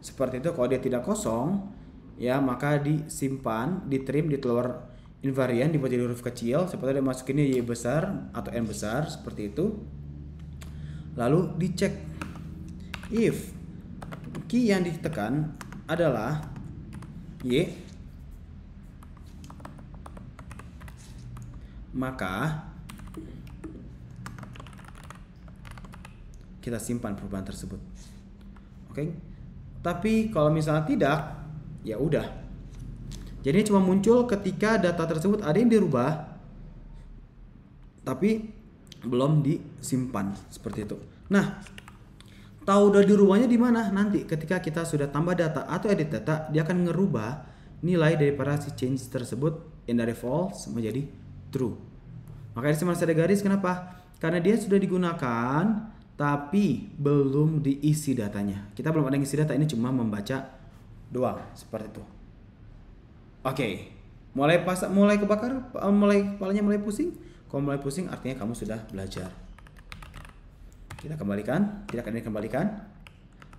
Seperti itu. Kalau dia tidak kosong, ya maka disimpan, ditrim, di lower invariant, dibuat jadi huruf kecil. Seperti dia masukinnya y besar atau n besar. Seperti itu. Lalu dicek if key yang ditekan adalah y, maka kita simpan perubahan tersebut. Oke. Tapi kalau misalnya tidak, ya udah. Jadi cuma muncul ketika data tersebut ada yang dirubah tapi belum disimpan, seperti itu. Nah, tahu udah dirubahnya di mana? Nanti ketika kita sudah tambah data atau edit data, dia akan ngerubah nilai daripada si change tersebut yang dari false menjadi true. Makanya di sini masih ada garis, kenapa? Karena dia sudah digunakan tapi belum diisi datanya. Kita belum ada yang isi data, ini cuma membaca doang, seperti itu. Oke. Mulai kebakar, kepalanya mulai pusing. Kalau mulai pusing artinya kamu sudah belajar. Kita kembalikan, tidak akan dikembalikan.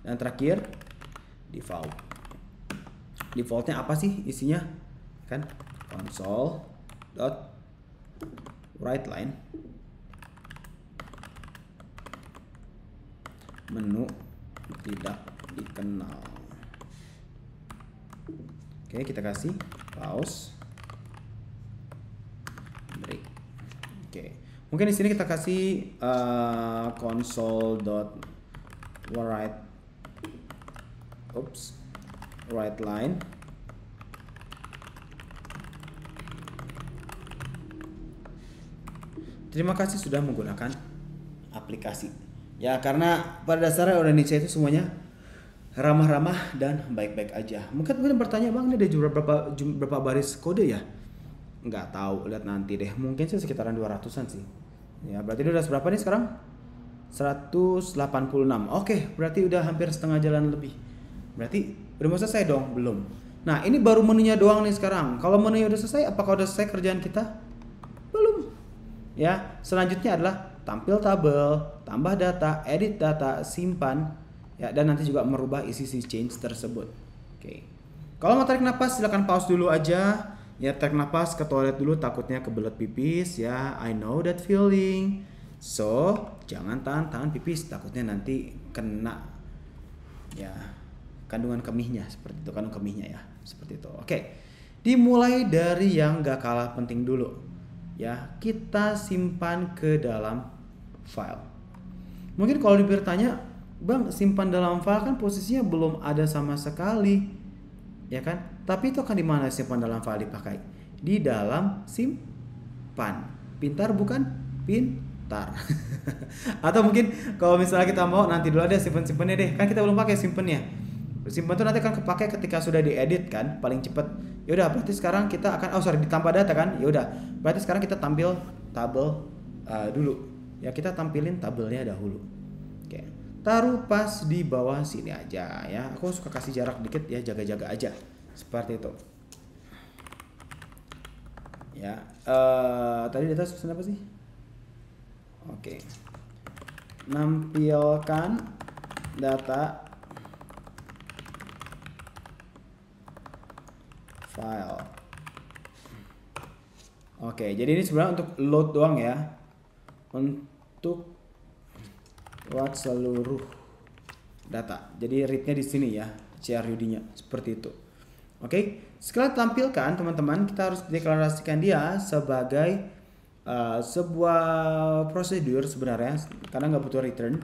Dan terakhir default. Defaultnya apa sih isinya? Kan console.writeLine menu tidak dikenal. Oke, kita kasih pause, break. Oke, mungkin di sini kita kasih console.writeLine. Terima kasih sudah menggunakan aplikasi. Ya, karena pada dasarnya Indonesia itu semuanya ramah-ramah dan baik-baik aja. Mungkin bertanya, Bang, ini ada berapa baris kode ya? Nggak tahu, lihat nanti deh. Mungkin sih sekitaran 200-an sih. Ya, berarti ini udah seberapa nih sekarang? 186. Oke, berarti udah hampir setengah jalan lebih. Berarti udah mau selesai dong? Belum. Nah, ini baru menunya doang nih sekarang. Kalau menunya udah selesai, apakah udah selesai kerjaan kita? Belum. Ya, selanjutnya adalah tampil tabel, tambah data, edit data, simpan, ya, dan nanti juga merubah isi change tersebut. Oke. Kalau mau tarik napas, silakan pause dulu aja. Ya, tarik napas, ke toilet dulu, takutnya kebelet pipis. Ya, I know that feeling. So, jangan tahan pipis, takutnya nanti kena ya kandungan kemihnya, seperti itu, kandungan kemihnya ya, seperti itu. Oke. Dimulai dari yang gak kalah penting dulu. Ya, kita simpan ke dalam file. Mungkin kalau bertanya, Bang, simpan dalam file kan posisinya belum ada sama sekali, ya kan? Tapi itu akan di mana simpan dalam file dipakai? Di dalam simpan. Pintar bukan? Pintar. Atau mungkin kalau misalnya kita mau nanti dulu ada simpan-simpannya deh, kan kita belum pakai simpannya. Simpan itu nanti akan kepake ketika sudah diedit kan, paling cepet. Yaudah, berarti sekarang kita akan ditambah data kan? Yaudah, berarti sekarang kita tampil tabel dulu. Ya, kita tampilin tabelnya dahulu. Oke. Taruh pas di bawah sini aja ya. Aku suka kasih jarak dikit ya, jaga-jaga aja. Seperti itu. Ya, tadi data pesan apa sih? Oke. Nampilkan data file. Oke, jadi ini sebenarnya untuk load doang ya. Untuk buat seluruh data. Jadi read-nya di sini ya, CRUD-nya seperti itu. Oke, setelah tampilkan teman-teman, kita harus deklarasikan dia sebagai sebuah prosedur sebenarnya, karena nggak butuh return.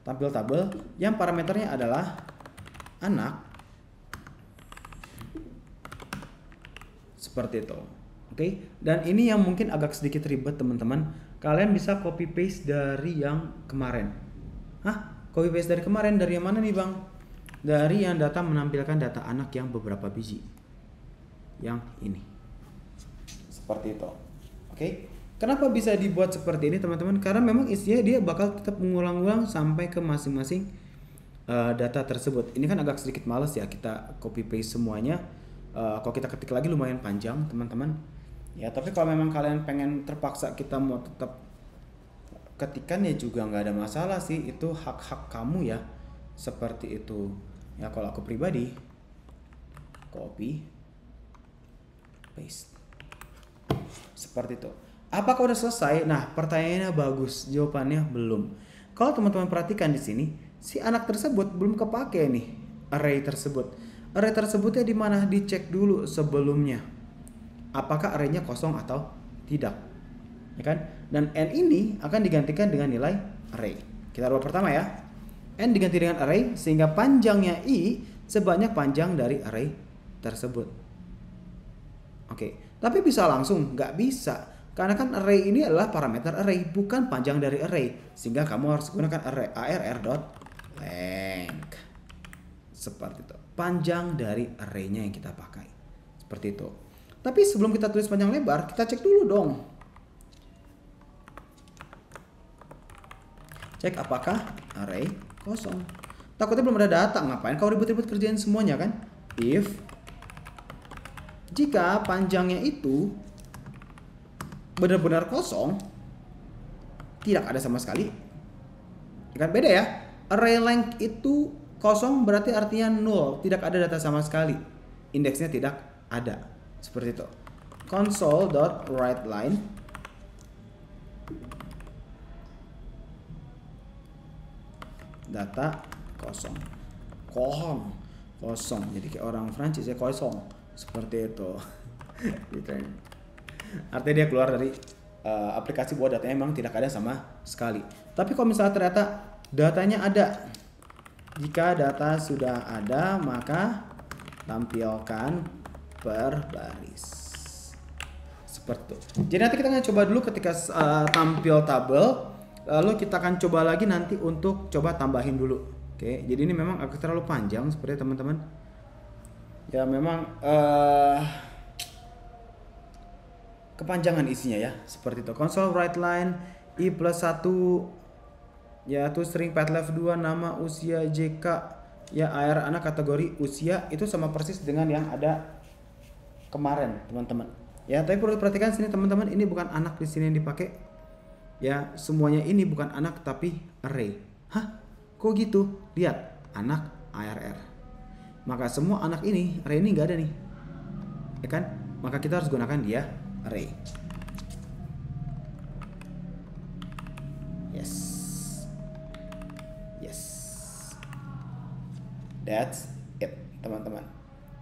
Tampil tabel yang parameternya adalah anak, seperti itu. Oke, dan ini yang mungkin agak sedikit ribet teman-teman. Kalian bisa copy paste dari yang kemarin. Hah? Copy paste dari kemarin, dari yang mana nih bang? Dari yang data menampilkan data anak yang beberapa biji. Yang ini. Seperti itu. Oke. Kenapa bisa dibuat seperti ini teman-teman? Karena memang isinya dia bakal tetap mengulang-ulang sampai ke masing-masing data tersebut. Ini kan agak sedikit males ya kita copy paste semuanya. Kalau kita ketik lagi lumayan panjang teman-teman. Ya, tapi kalau memang kalian pengen terpaksa kita mau tetap ketikan ya juga nggak ada masalah sih, itu hak-hak kamu ya, seperti itu. Ya kalau aku pribadi copy paste seperti itu. Apakah udah selesai? Nah, pertanyaannya bagus, jawabannya belum. Kalau teman-teman perhatikan di sini, si anak tersebut belum kepake nih array tersebut. Array tersebutnya di mana? Dicek dulu sebelumnya. Apakah arraynya kosong atau tidak, ya kan? Dan n ini akan digantikan dengan nilai array. Kita rubah pertama ya, n diganti dengan array sehingga panjangnya i sebanyak panjang dari array tersebut. Oke, tapi bisa langsung? Nggak bisa, karena kan array ini adalah parameter array, bukan panjang dari array, sehingga kamu harus gunakan array arr.length seperti itu, panjang dari arraynya yang kita pakai, seperti itu. Tapi sebelum kita tulis panjang lebar, kita cek dulu dong. Cek apakah array kosong. Takutnya belum ada data, ngapain kau ribet-ribet kerjain semuanya kan? If jika panjangnya itu benar-benar kosong, tidak ada sama sekali, kan beda ya. Array length itu kosong berarti artinya nol, tidak ada data sama sekali, indeksnya tidak ada. Seperti itu. Console.writeLine data kosong. Kosong. Jadi kayak orang Prancis ya, kosong. Seperti itu. Artinya dia keluar dari aplikasi bahwa datanya memang tidak ada sama sekali. Tapi kalau misalnya ternyata datanya ada, jika data sudah ada maka tampilkan per baris, seperti itu. Jadi nanti kita akan coba dulu ketika tampil tabel, lalu kita akan coba lagi nanti untuk coba tambahin dulu. Oke, jadi ini memang agak terlalu panjang seperti teman-teman. Ya memang kepanjangan isinya ya, seperti itu. Console write line i plus 1 yaitu string path 2 nama usia JK ya, AR anak kategori usia itu sama persis dengan yang ada kemarin teman-teman ya. Tapi perlu perhatikan sini teman-teman, ini bukan anak di sini yang dipakai ya, semuanya ini bukan anak tapi array. Hah, kok gitu? Lihat, anak ARR, maka semua anak ini array ini nggak ada nih ya kan, maka kita harus gunakan dia array. Yes, that's it teman-teman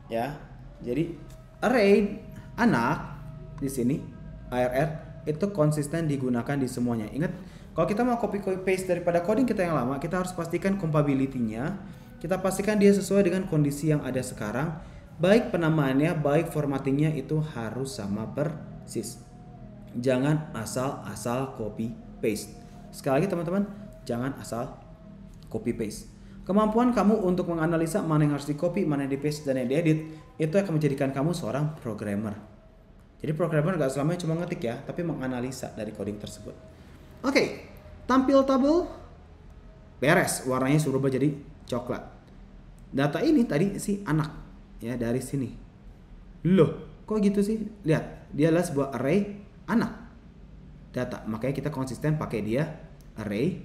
ya. Jadi array anak di sini ARR itu konsisten digunakan di semuanya. Ingat, kalau kita mau copy paste daripada coding kita yang lama, kita harus pastikan compatibility-nya. Kita pastikan dia sesuai dengan kondisi yang ada sekarang. Baik penamaannya, baik formattingnya itu harus sama persis. Jangan asal-asal copy paste. Sekali lagi teman-teman, jangan asal copy paste. Kemampuan kamu untuk menganalisa mana yang harus di copy, mana yang di paste, dan yang diedit, itu akan menjadikan kamu seorang programmer. Jadi programmer gak selamanya cuma ngetik ya, tapi menganalisa dari coding tersebut. Oke, tampil tabel beres, warnanya sudah berubah jadi coklat. Data ini tadi si anak ya, dari sini. Loh, kok gitu sih? Lihat, dia adalah sebuah array anak data, makanya kita konsisten pakai dia array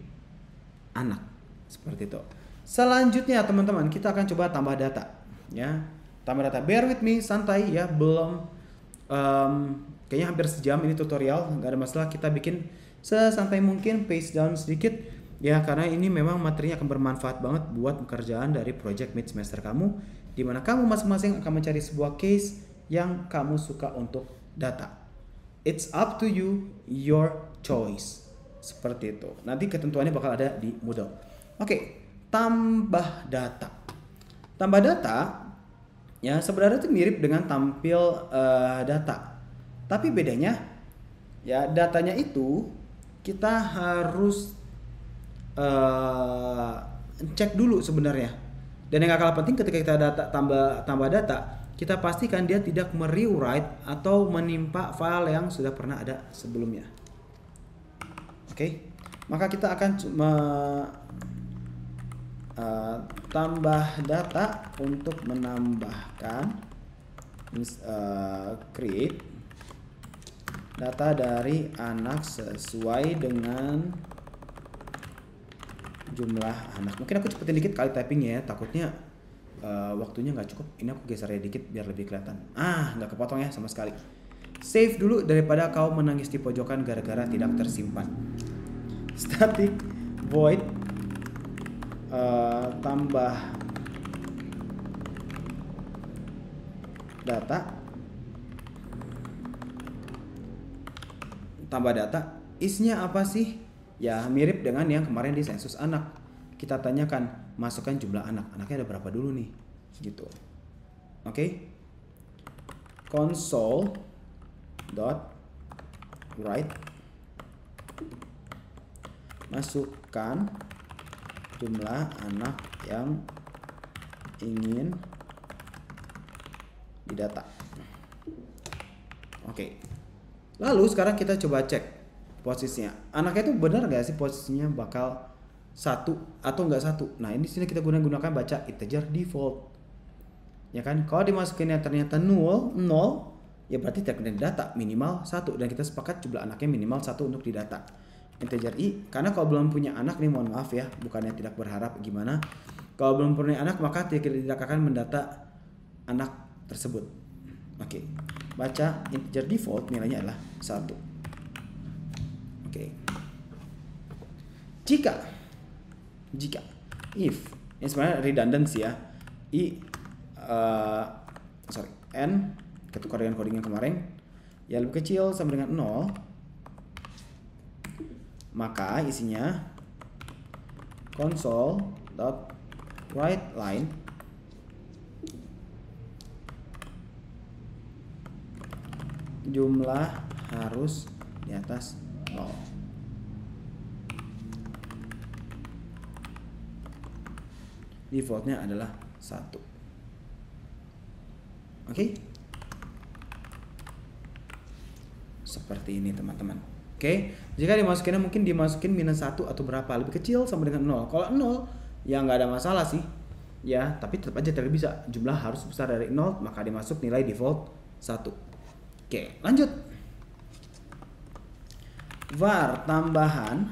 anak, seperti itu. Selanjutnya teman-teman, kita akan coba tambah data ya. Tambah data, bear with me, santai ya, belum kayaknya hampir sejam ini tutorial, nggak ada masalah. Kita bikin sesantai mungkin, pace down sedikit ya, karena ini memang materinya akan bermanfaat banget buat pekerjaan dari project mid semester kamu, di mana kamu masing-masing akan mencari sebuah case yang kamu suka untuk data. It's up to you, your choice. Seperti itu. Nanti ketentuannya bakal ada di Moodle. Oke, tambah data. Tambah data ya sebenarnya itu mirip dengan tampil data. Tapi bedanya ya datanya itu kita harus cek dulu sebenarnya. Dan yang gak kalah penting ketika kita tambah data, kita pastikan dia tidak merewrite atau menimpa file yang sudah pernah ada sebelumnya. Oke, maka kita akan tambah data untuk menambahkan create data dari anak sesuai dengan jumlah anak. Mungkin aku cepetin dikit kali typingnya ya, takutnya waktunya nggak cukup. Ini aku geser ya dikit biar lebih kelihatan. Nggak kepotong ya sama sekali. Save dulu daripada kau menangis di pojokan gara-gara tidak tersimpan. Static void tambah data isinya apa sih? Ya mirip dengan yang kemarin di sensus anak. Kita tanyakan, masukkan jumlah anak. Anaknya ada berapa dulu nih? Gitu. Oke. Console.write masukkan jumlah anak yang ingin didata. Oke. Lalu sekarang kita coba cek posisinya. Anaknya itu benar nggak sih posisinya bakal 1 atau nggak 1? Nah ini sini kita gunakan baca integer default. Ya kan? Kalau dimasukinnya ternyata 0, ya berarti tidak didata minimal 1, dan kita sepakat jumlah anaknya minimal 1 untuk didata. Integer i, karena kalau belum punya anak nih, mohon maaf ya, bukannya tidak berharap gimana. Kalau belum punya anak maka tidak akan mendata anak tersebut. Oke. Baca integer default nilainya adalah 1. Oke. Jika if, ini sebenarnya redundancy ya. N ketukar dengan coding yang kemarin ya lebih kecil sama dengan 0, maka isinya console.writeLine jumlah harus di atas 0. Defaultnya adalah 1. Oke. Seperti ini teman-teman. Oke. Jika dimasukinnya mungkin dimasukin -1 atau berapa, lebih kecil sama dengan 0. Kalau 0 ya nggak ada masalah sih. Ya, tapi tetap aja tidak bisa. Jumlah harus besar dari 0, maka dimasuk nilai default 1. Oke, lanjut. Var tambahan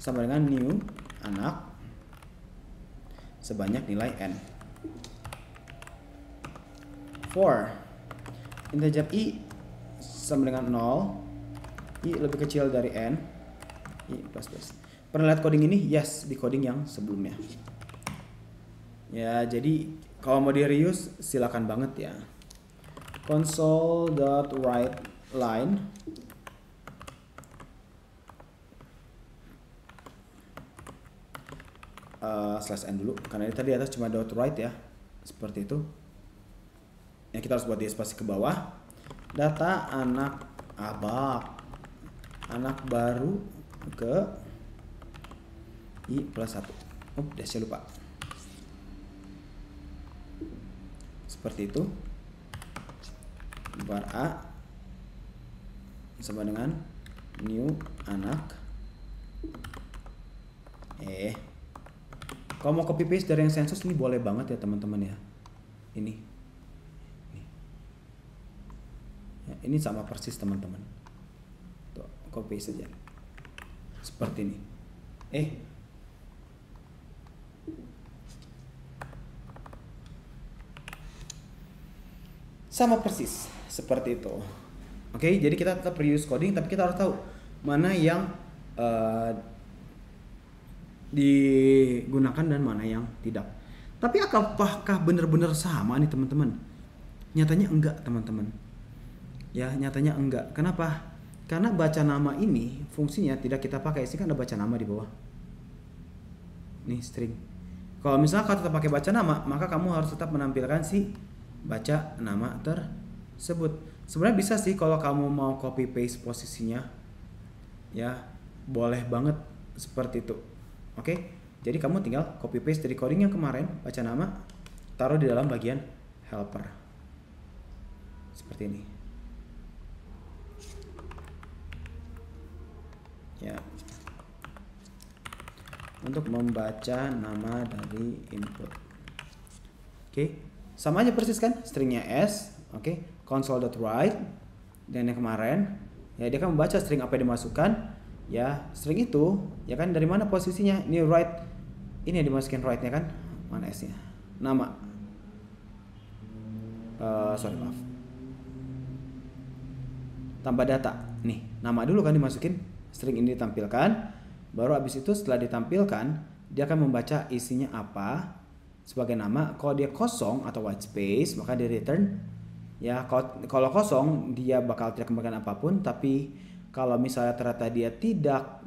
sama dengan new anak sebanyak nilai n. For integer i sama dengan 0, i lebih kecil dari n, i plus. Pernah lihat coding ini? Yes, di coding yang sebelumnya. Ya, jadi kalau mau di reuse silakan banget ya. Console.writeLine /n dulu karena ini tadi atas cuma .write ya, seperti itu. Ya, kita harus buat dia spasi ke bawah. Data anak baru ke i plus 1. Saya lupa. Seperti itu. Var a sama dengan new anak. Kalau mau copy paste dari yang sensus ini boleh banget ya teman-teman ya. Ini sama persis teman-teman. Tuh, copy saja. Seperti ini. Sama persis seperti itu. Oke, jadi kita tetap reuse coding, tapi kita harus tahu mana yang eh, digunakan dan mana yang tidak. Tapi apakah benar-benar sama nih teman-teman? Nyatanya enggak teman-teman. Ya nyatanya enggak. Kenapa? Karena baca nama ini fungsinya tidak kita pakai. Ini kan ada baca nama di bawah. Nih string. Kalau misalnya kau tetap pakai baca nama, maka kamu harus tetap menampilkan si baca nama tersebut. Sebenarnya bisa sih kalau kamu mau copy paste posisinya, ya boleh banget seperti itu. Oke, jadi kamu tinggal copy paste dari coding yang kemarin, baca nama, taruh di dalam bagian helper. Seperti ini. Ya. Untuk membaca nama dari input. Oke, sama aja persis kan? Stringnya S, oke, console.write, dan yang kemarin, ya dia akan membaca string apa yang dimasukkan, ya string itu, ya kan dari mana posisinya? Ini write, ini yang dimasukin write-nya kan? Mana S-nya? Nama. Sorry maaf. Tambah data, nih nama dulu kan dimasukin, string ini ditampilkan. Baru habis itu setelah ditampilkan, dia akan membaca isinya apa sebagai nama. Kalau dia kosong atau white space, maka dia return. Ya, kalau kosong dia bakal tidak kembalikan apapun. Tapi kalau misalnya ternyata dia tidak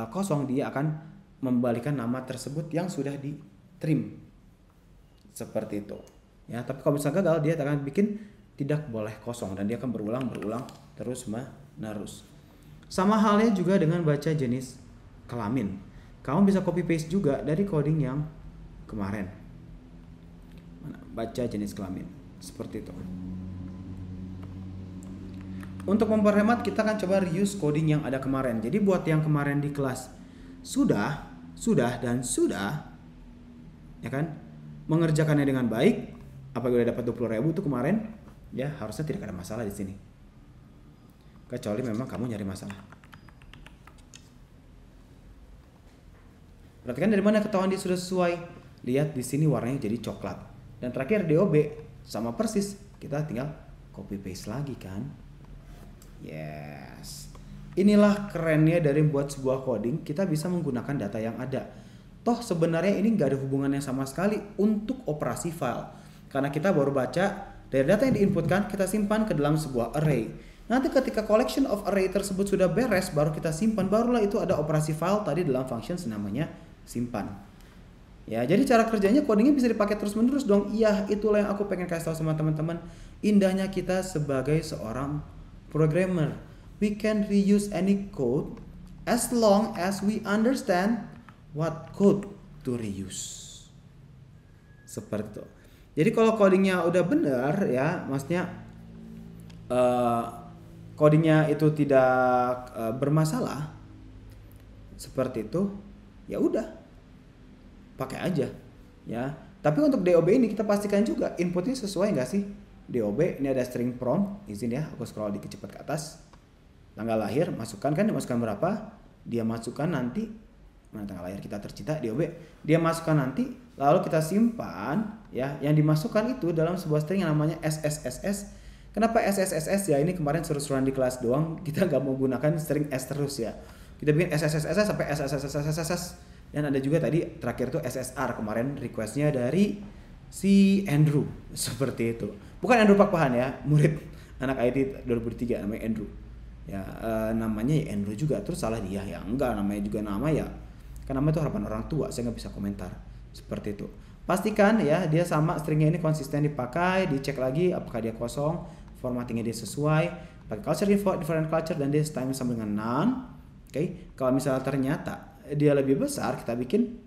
kosong, dia akan membalikan nama tersebut yang sudah di trim. Seperti itu. Ya, tapi kalau misalnya gagal, dia akan bikin tidak boleh kosong dan dia akan berulang terus menerus. Sama halnya juga dengan baca jenis kelamin. Kamu bisa copy paste juga dari coding yang kemarin. Baca jenis kelamin. Seperti itu. Untuk memperhemat kita akan coba reuse coding yang ada kemarin. Jadi buat yang kemarin di kelas sudah ya kan, mengerjakannya dengan baik, apabila dapat 20.000 itu kemarin, ya harusnya tidak ada masalah di sini. Kecuali memang kamu nyari masalah. Perhatikan dari mana ketahuan dia sudah sesuai. Lihat di sini warnanya jadi coklat. Dan terakhir DOB sama persis. Kita tinggal copy paste lagi kan. Yes. Inilah kerennya dari buat sebuah coding. Kita bisa menggunakan data yang ada. Toh sebenarnya ini nggak ada hubungannya sama sekali untuk operasi file. Karena kita baru baca dari data yang diinputkan, kita simpan ke dalam sebuah array. Nanti ketika collection of array tersebut sudah beres, baru kita simpan. Barulah itu ada operasi file tadi dalam function namanya simpan. Ya, jadi cara kerjanya codingnya bisa dipakai terus menerus dong. Iya, itulah yang aku pengen kasih tahu sama teman-teman. Indahnya kita sebagai seorang programmer. We can reuse any code as long as we understand what code to reuse. Seperti itu. Jadi kalau codingnya udah benar ya, maksudnya codingnya itu tidak bermasalah seperti itu, ya udah pakai aja ya. Tapi untuk DOB ini kita pastikan juga inputnya sesuai nggak sih. DOB ini ada string prompt, izin ya aku scroll dikit cepat ke atas. Tanggal lahir masukkan kan, dimasukkan berapa, dia masukkan nanti, mana tanggal lahir kita tercinta, DOB dia masukkan nanti, lalu kita simpan ya, yang dimasukkan itu dalam sebuah string yang namanya SSSS. Kenapa SSSS ya? Ini kemarin seru-seruan di kelas doang, kita nggak mau gunakan string S terus ya. Kita bikin SSSS sampai SSSS. Dan ada juga tadi terakhir tuh SSR, kemarin requestnya dari si Andrew. Seperti itu. Bukan Andrew Pakpahan ya, murid anak IT 2003 namanya Andrew. Ya namanya ya Andrew juga, terus salah dia ya? Enggak, namanya juga nama ya. Kan nama itu harapan orang tua, saya nggak bisa komentar. Seperti itu. Pastikan ya dia sama, stringnya ini konsisten dipakai, dicek lagi apakah dia kosong, formattingnya dia sesuai, pakai culture info, different culture, dan dia time sama dengan none. Oke, kalau misalnya ternyata dia lebih besar, kita bikin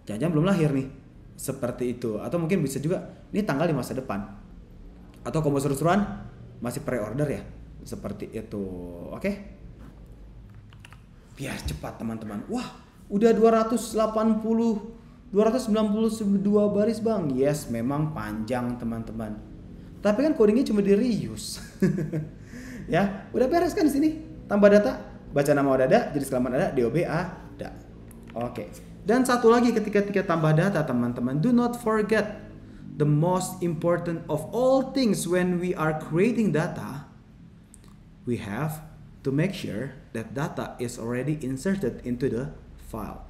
jangan-jangan belum lahir nih, seperti itu. Atau mungkin bisa juga ini tanggal di masa depan, atau kalau seru-seruan masih pre-order ya, seperti itu. Oke, biar cepat teman-teman. Wah, udah 292 baris bang. Yes, memang panjang teman-teman. Tapi kan codingnya cuma di reuse. Ya, udah beres kan di sini. Tambah data, baca nama udah ada, jenis kelamin ada, DOB ada. Oke. Dan satu lagi ketika tambah data teman-teman, do not forget the most important of all things when we are creating data. We have to make sure that data is already inserted into the file.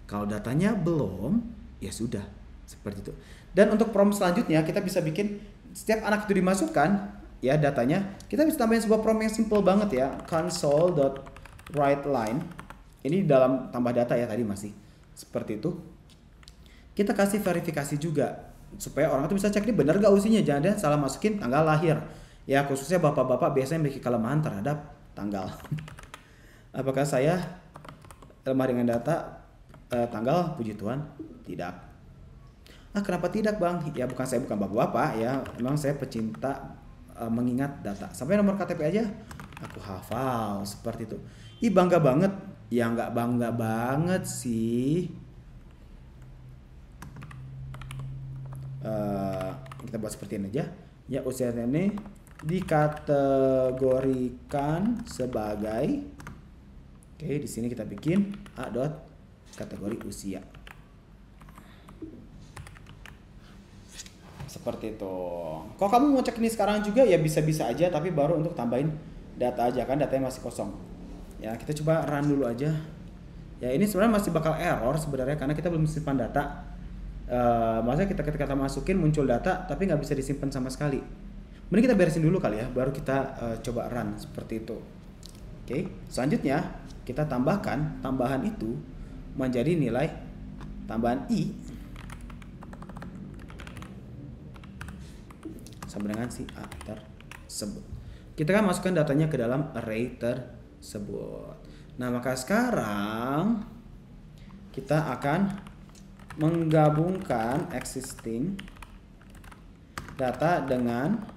Kalau datanya belum, ya sudah, seperti itu. Dan untuk prompt selanjutnya kita bisa bikin setiap anak itu dimasukkan ya datanya, kita bisa tambahin sebuah prompt yang simple banget ya, console.writeLine. Ini dalam tambah data ya tadi masih seperti itu. Kita kasih verifikasi juga supaya orang itu bisa cek ini benar gak usianya, jangan salah masukin tanggal lahir. Ya khususnya bapak-bapak biasanya memiliki kelemahan terhadap tanggal. Apakah saya lemah dengan data tanggal? Puji Tuhan, tidak. Kenapa tidak bang? Ya saya bukan bapak-bapak ya, memang saya pecinta mengingat data. Sampai nomor KTP aja aku hafal seperti itu. Bangga banget. Ya nggak bangga banget sih. Kita buat seperti ini aja. Ya usia ini dikategorikan sebagai, oke, di sini kita bikin a dot kategori usia. Seperti itu. Kalau kamu mau cek ini sekarang juga ya bisa-bisa aja, tapi baru untuk tambahin data aja kan datanya masih kosong. Ya kita coba run dulu aja. Ya ini sebenarnya masih bakal error sebenarnya karena kita belum simpan data. Maksudnya ketika kita masukin muncul data tapi nggak bisa disimpan sama sekali. Mending kita beresin dulu kali ya, baru kita coba run seperti itu. Oke, selanjutnya kita tambahkan tambahan itu menjadi nilai tambahan i sama dengan si a tersebut. Kita kan masukkan datanya ke dalam array tersebut. Nah maka sekarang kita akan menggabungkan existing data dengan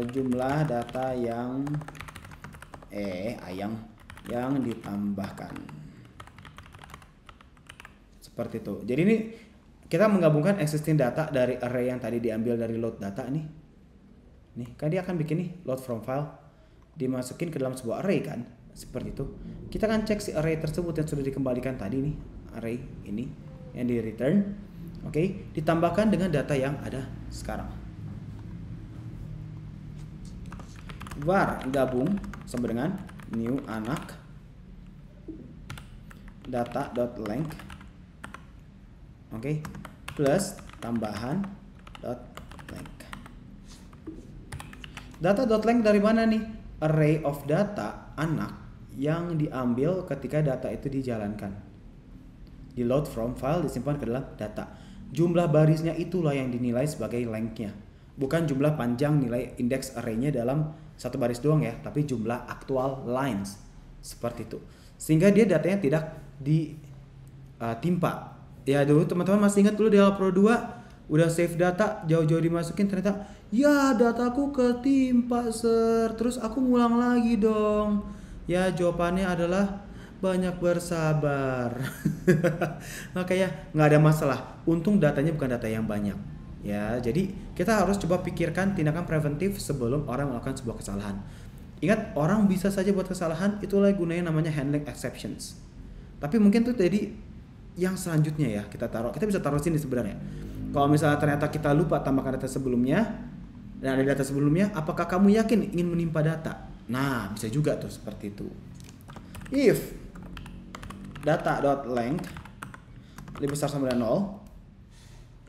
jumlah data yang ditambahkan seperti itu. Jadi ini kita menggabungkan existing data dari array yang tadi diambil dari load data nih kan dia akan bikin nih load from file dimasukin ke dalam sebuah array kan seperti itu. Kita akan cek si array tersebut yang sudah dikembalikan tadi nih, array ini yang di return, oke, ditambahkan dengan data yang ada sekarang. Var gabung sama dengan new anak data.length, oke, plus tambahan .length. Data.length dari mana nih? Array of data anak yang diambil ketika data itu dijalankan. Di load from file disimpan ke dalam data. Jumlah barisnya itulah yang dinilai sebagai length-nya. Bukan jumlah panjang nilai indeks array-nya dalam satu baris doang ya, tapi jumlah aktual lines seperti itu. Sehingga dia datanya tidak ditimpa. Ya dulu teman-teman masih ingat dulu di Alpro 2 udah save data jauh-jauh dimasukin ternyata ya dataku ketimpa terus aku ngulang lagi dong. Ya jawabannya adalah banyak bersabar. Makanya nggak ada masalah. Untung datanya bukan data yang banyak. Ya, jadi kita harus coba pikirkan tindakan preventif sebelum orang melakukan sebuah kesalahan. Ingat, orang bisa saja buat kesalahan, itulah gunanya namanya handling exceptions. Tapi mungkin tuh jadi yang selanjutnya ya kita bisa taruh sini sebenarnya. Kalau misalnya ternyata kita lupa tambahkan data sebelumnya dan ada data sebelumnya, apakah kamu yakin ingin menimpa data? Nah, bisa juga tuh seperti itu. If data.length lebih besar sama dengan 0,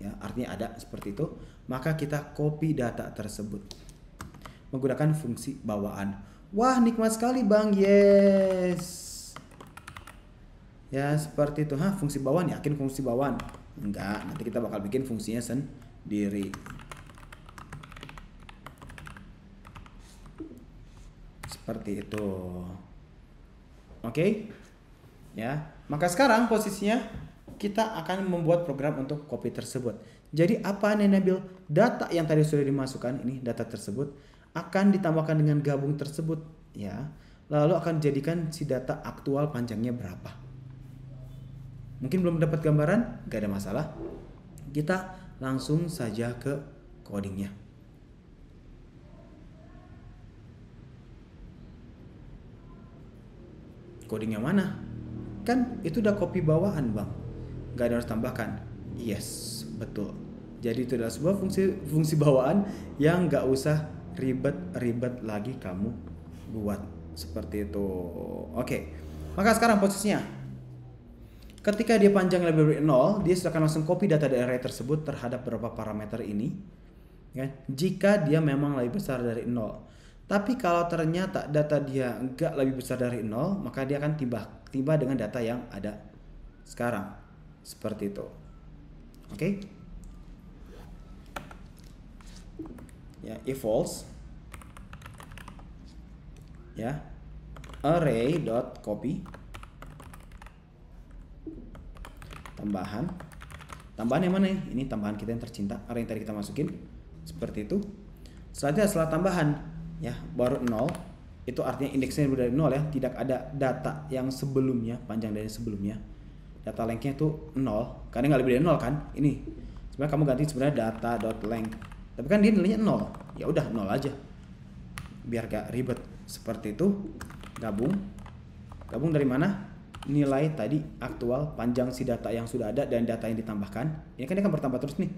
ya artinya ada seperti itu, maka kita copy data tersebut menggunakan fungsi bawaan. Wah nikmat sekali bang, yes ya seperti itu. Fungsi bawaan, yakin fungsi bawaan? Enggak, nanti kita bakal bikin fungsinya sendiri seperti itu. Oke ya, maka sekarang posisinya kita akan membuat program untuk copy tersebut. Jadi apa yang enable data yang tadi sudah dimasukkan ini, data tersebut akan ditambahkan dengan gabung tersebut ya. Lalu akan jadikan si data aktual panjangnya berapa. Mungkin belum dapat gambaran, gak ada masalah. Kita langsung saja ke codingnya. Coding yang mana? Kan itu udah copy bawaan bang, gak ada harus tambahkan. Yes, betul. Jadi itu adalah sebuah fungsi bawaan yang gak usah ribet lagi kamu buat seperti itu. Oke, maka sekarang posisinya ketika dia panjang lebih dari 0, dia akan langsung copy data dari array tersebut terhadap beberapa parameter ini, ya, jika dia memang lebih besar dari 0. Tapi kalau ternyata data dia enggak lebih besar dari 0, maka dia akan tiba dengan data yang ada sekarang. Seperti itu. Oke? Ya, if false, ya, array.copy tambahan yang mana nih? Ini tambahan kita yang tercinta, array yang tadi kita masukin. Seperti itu. Setelah tambahan, ya, baru 0, itu artinya indeksnya lebih dari 0 ya, tidak ada data yang sebelumnya, panjang dari sebelumnya. Data lengthnya itu 0, karena nggak lebih dari 0 kan. Ini sebenarnya kamu ganti sebenarnya data.length, tapi kan dia nilainya 0, ya udah 0 aja biar gak ribet. Seperti itu. Gabung dari mana? Nilai tadi aktual, panjang si data yang sudah ada dan data yang ditambahkan. Ini kan dia akan bertambah terus nih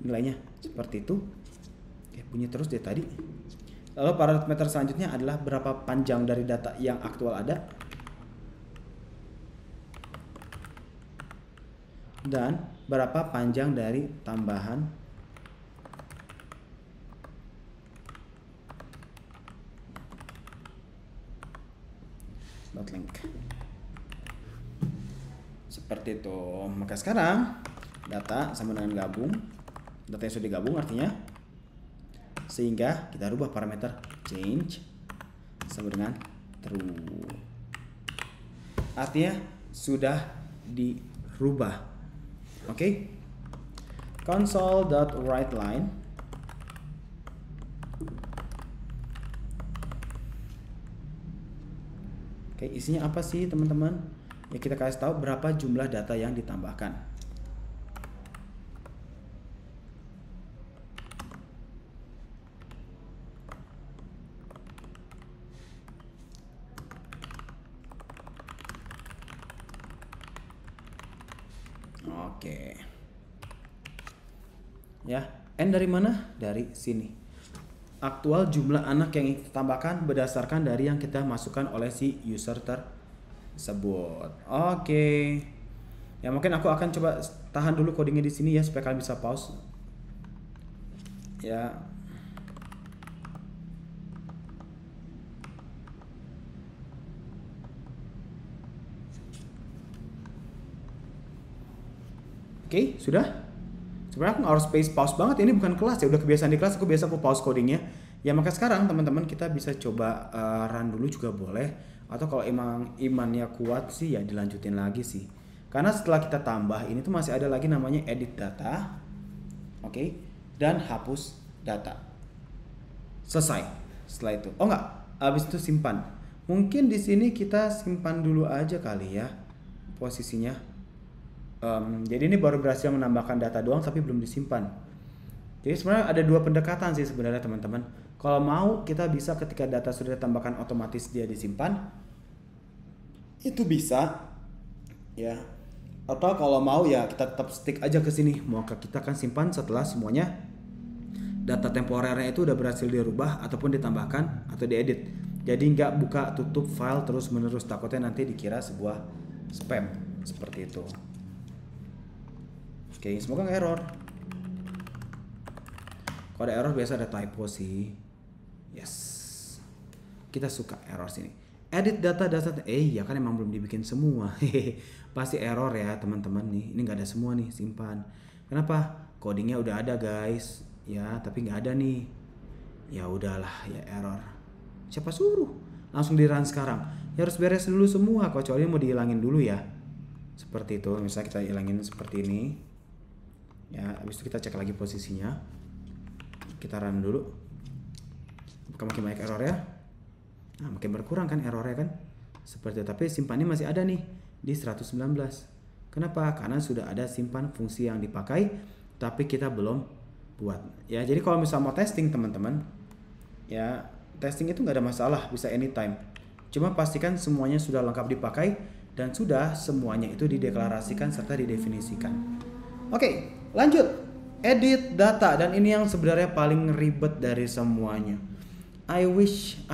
nilainya. Seperti itu. Ya, bunyi terus dari tadi. Lalu parameter selanjutnya adalah berapa panjang dari data yang aktual ada dan berapa panjang dari tambahan .length. Seperti itu. Maka sekarang data sama dengan gabung. Data yang sudah digabung artinya, sehingga kita rubah parameter change sama dengan true. Artinya sudah dirubah. Oke. Console.writeLine. Oke, isinya apa sih teman-teman? Ya, kita kasih tahu berapa jumlah data yang ditambahkan. Oke. Ya, n dari mana? Dari sini. Aktual jumlah anak yang ditambahkan berdasarkan dari yang kita masukkan oleh si user tersebut. Oke. Ya, mungkin aku akan coba tahan dulu codingnya di sini ya supaya kalian bisa pause. Ya. Oke, sudah? Sebenarnya aku nggak harus pause banget, ini bukan kelas ya, udah kebiasaan di kelas, aku biasa pause codingnya. Ya, maka sekarang teman-teman kita bisa coba run dulu juga boleh, atau kalau emang imannya kuat sih ya dilanjutin lagi sih. Karena setelah kita tambah ini tuh masih ada lagi namanya edit data, oke, dan hapus data. Selesai. Setelah itu, oh enggak, habis itu simpan. Mungkin di sini kita simpan dulu aja kali ya posisinya. Jadi ini baru berhasil menambahkan data doang tapi belum disimpan. Jadi sebenarnya ada dua pendekatan sih sebenarnya teman-teman. Kalau mau kita bisa ketika data sudah ditambahkan otomatis dia disimpan. Itu bisa ya. Atau kalau mau ya kita tetap stick aja ke sini. Maka kita akan simpan setelah semuanya data temporernya itu udah berhasil dirubah ataupun ditambahkan atau diedit. Jadi nggak buka tutup file terus menerus, takutnya nanti dikira sebuah spam seperti itu. Oke, semoga nggak error. Kalau ada error biasa ada typo sih. Yes. Kita suka error sini. Edit data. Ya kan emang belum dibikin semua. Pasti error ya teman-teman nih. Ini nggak ada semua nih, simpan. Kenapa? Codingnya udah ada guys. Ya, tapi nggak ada nih. Ya udahlah, ya error. Siapa suruh? Langsung di run sekarang. Ya harus beres dulu semua. Kecuali mau dihilangin dulu ya. Seperti itu. Misalnya kita hilangin seperti ini. Ya, habis itu kita cek lagi posisinya. Kita run dulu. Apakah makin banyak error ya? Nah, makin berkurang kan errornya kan? Seperti itu. Tapi simpannya masih ada nih di 119. Kenapa? Karena sudah ada simpan fungsi yang dipakai, tapi kita belum buat. Ya, jadi kalau misalnya mau testing teman-teman, ya testing itu nggak ada masalah, bisa anytime. Cuma pastikan semuanya sudah lengkap dipakai dan sudah semuanya itu dideklarasikan serta didefinisikan. Oke. Lanjut, edit data, dan ini yang sebenarnya paling ribet dari semuanya. I wish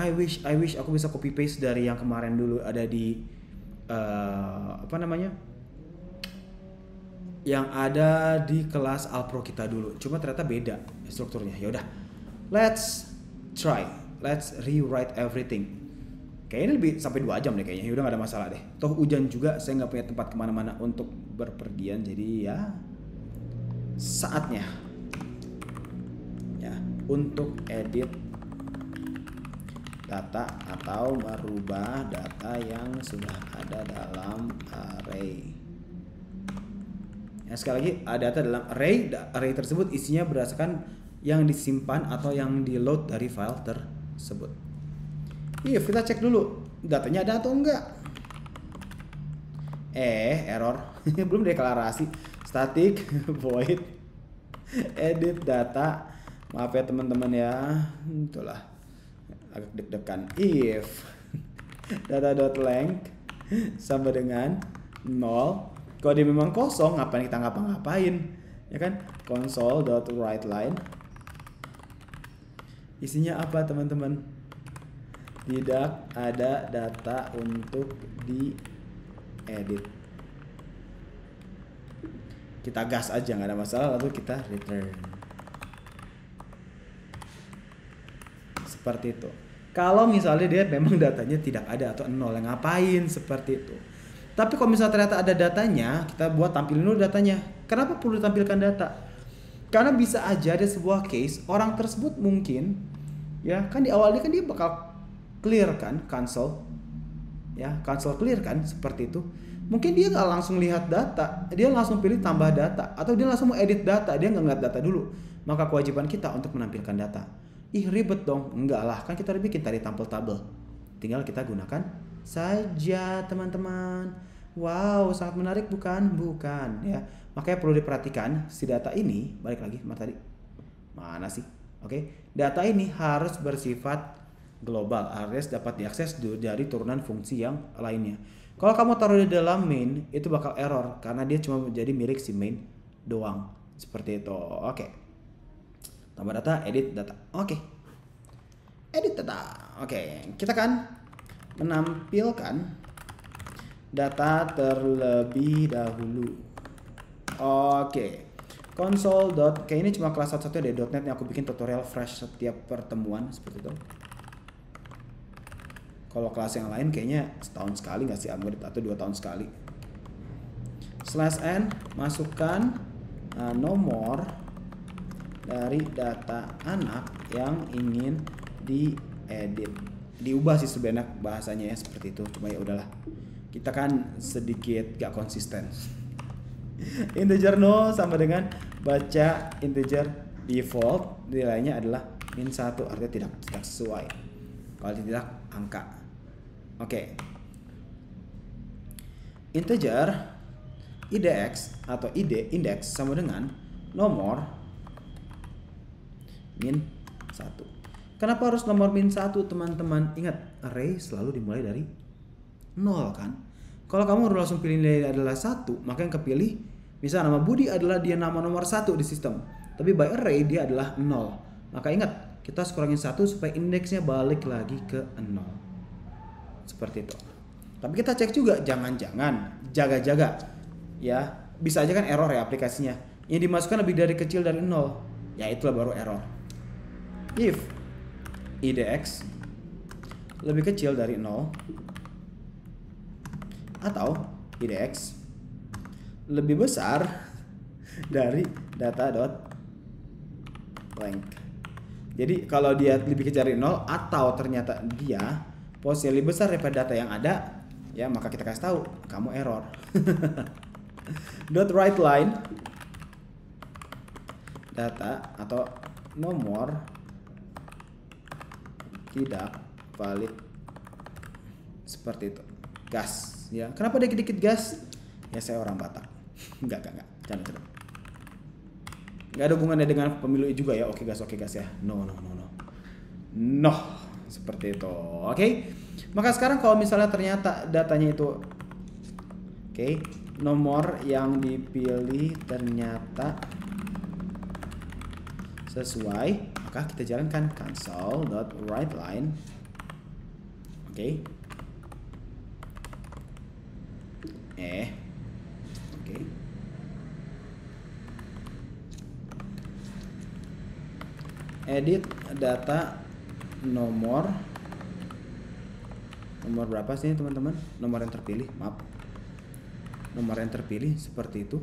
aku bisa copy paste dari yang kemarin dulu ada di apa namanya? Yang ada di kelas Alpro kita dulu. Cuma ternyata beda strukturnya. Ya udah. Let's try. Let's rewrite everything. Kayaknya lebih sampai 2 jam deh kayaknya. Ya udah gak ada masalah deh. Toh hujan juga, saya nggak punya tempat kemana-mana untuk berpergian. Jadi ya saatnya ya untuk edit data atau merubah data yang sudah ada dalam array. Ya, sekali lagi ada data dalam array tersebut isinya berdasarkan yang disimpan atau yang di load dari file tersebut. If kita cek dulu datanya ada atau enggak. Error. Belum deklarasi. Static void edit data. Maaf ya teman-teman ya. Itulah agak deg-degan. If data.length sama dengan 0. Kalau dia memang kosong, ngapain kita ngapa-ngapain? Ya kan? Console.writeLine isinya apa teman-teman? Tidak ada data untuk diedit. Kita gas aja, nggak ada masalah, lalu kita return. Seperti itu. Kalau misalnya dia memang datanya tidak ada atau 0, yang ngapain seperti itu. Tapi kalau misalnya ternyata ada datanya, kita buat tampilin dulu datanya. Kenapa perlu ditampilkan data? Karena bisa aja ada sebuah case orang tersebut mungkin ya kan di awalnya kan dia bakal clear kan cancel clear kan seperti itu. Mungkin dia nggak langsung lihat data, dia langsung pilih tambah data, atau dia langsung mau edit data, dia nggak ngeliat data dulu. Maka kewajiban kita untuk menampilkan data. Ih ribet dong, enggak lah, kan kita udah bikin tadi tampil tabel, tinggal kita gunakan saja teman-teman. Wow, sangat menarik bukan ya. Makanya perlu diperhatikan si data ini, balik lagi tadi mana sih? Oke, data ini harus bersifat global, harus dapat diakses dari turunan fungsi yang lainnya. Kalau kamu taruh di dalam main, itu bakal error karena dia cuma menjadi milik si main doang. Seperti itu. Oke. Tambah data, edit data. Oke. Edit data. Oke, kita kan menampilkan data terlebih dahulu. Oke. Console. Kayak ini cuma kelas 1 dari .NET yang aku bikin tutorial fresh setiap pertemuan seperti itu. Kalau kelas yang lain kayaknya setahun sekali nggak sih upgrade atau 2 tahun sekali. /n masukkan nomor dari data anak yang ingin diedit. Diubah sih sebenarnya bahasanya ya seperti itu. Cuma ya udahlah. Kita kan sedikit gak konsisten. Integer 0 sama dengan baca integer default, nilainya adalah -1, artinya tidak sesuai. Kalau tidak angka. Oke. Integer IDX atau index sama dengan nomor -1. Kenapa harus nomor -1 teman-teman? Ingat, array selalu dimulai dari 0 kan? Kalau kamu langsung pilih nilai adalah 1, maka yang kepilih misalnya nama Budi adalah dia nama nomor 1 di sistem. Tapi by array dia adalah 0. Maka ingat, kita harus kurangin 1 supaya indeksnya balik lagi ke 0. Seperti itu. Tapi kita cek juga, jangan-jangan jaga-jaga ya, bisa aja kan error ya aplikasinya. Yang dimasukkan lebih dari kecil dari 0, ya itulah baru error. If IDX lebih kecil dari 0 atau IDX lebih besar dari data.length. Jadi kalau dia lebih kecil dari 0 atau ternyata dia posisi lebih besar daripada data yang ada, ya maka kita kasih tahu kamu error. .writeLine data atau nomor tidak valid seperti itu. Gas ya. Kenapa dikit-dikit gas? Ya saya orang Batak. Enggak. Jangan. Enggak ada hubungannya dengan pemilu juga ya. Oke gas ya. No. Seperti itu. Oke. Maka sekarang kalau misalnya ternyata datanya itu nomor yang dipilih ternyata sesuai, maka kita jalankan console.writeLine. Oke. Oke. Edit data nomor berapa sih teman-teman? Nomor yang terpilih, maaf. Nomor yang terpilih seperti itu.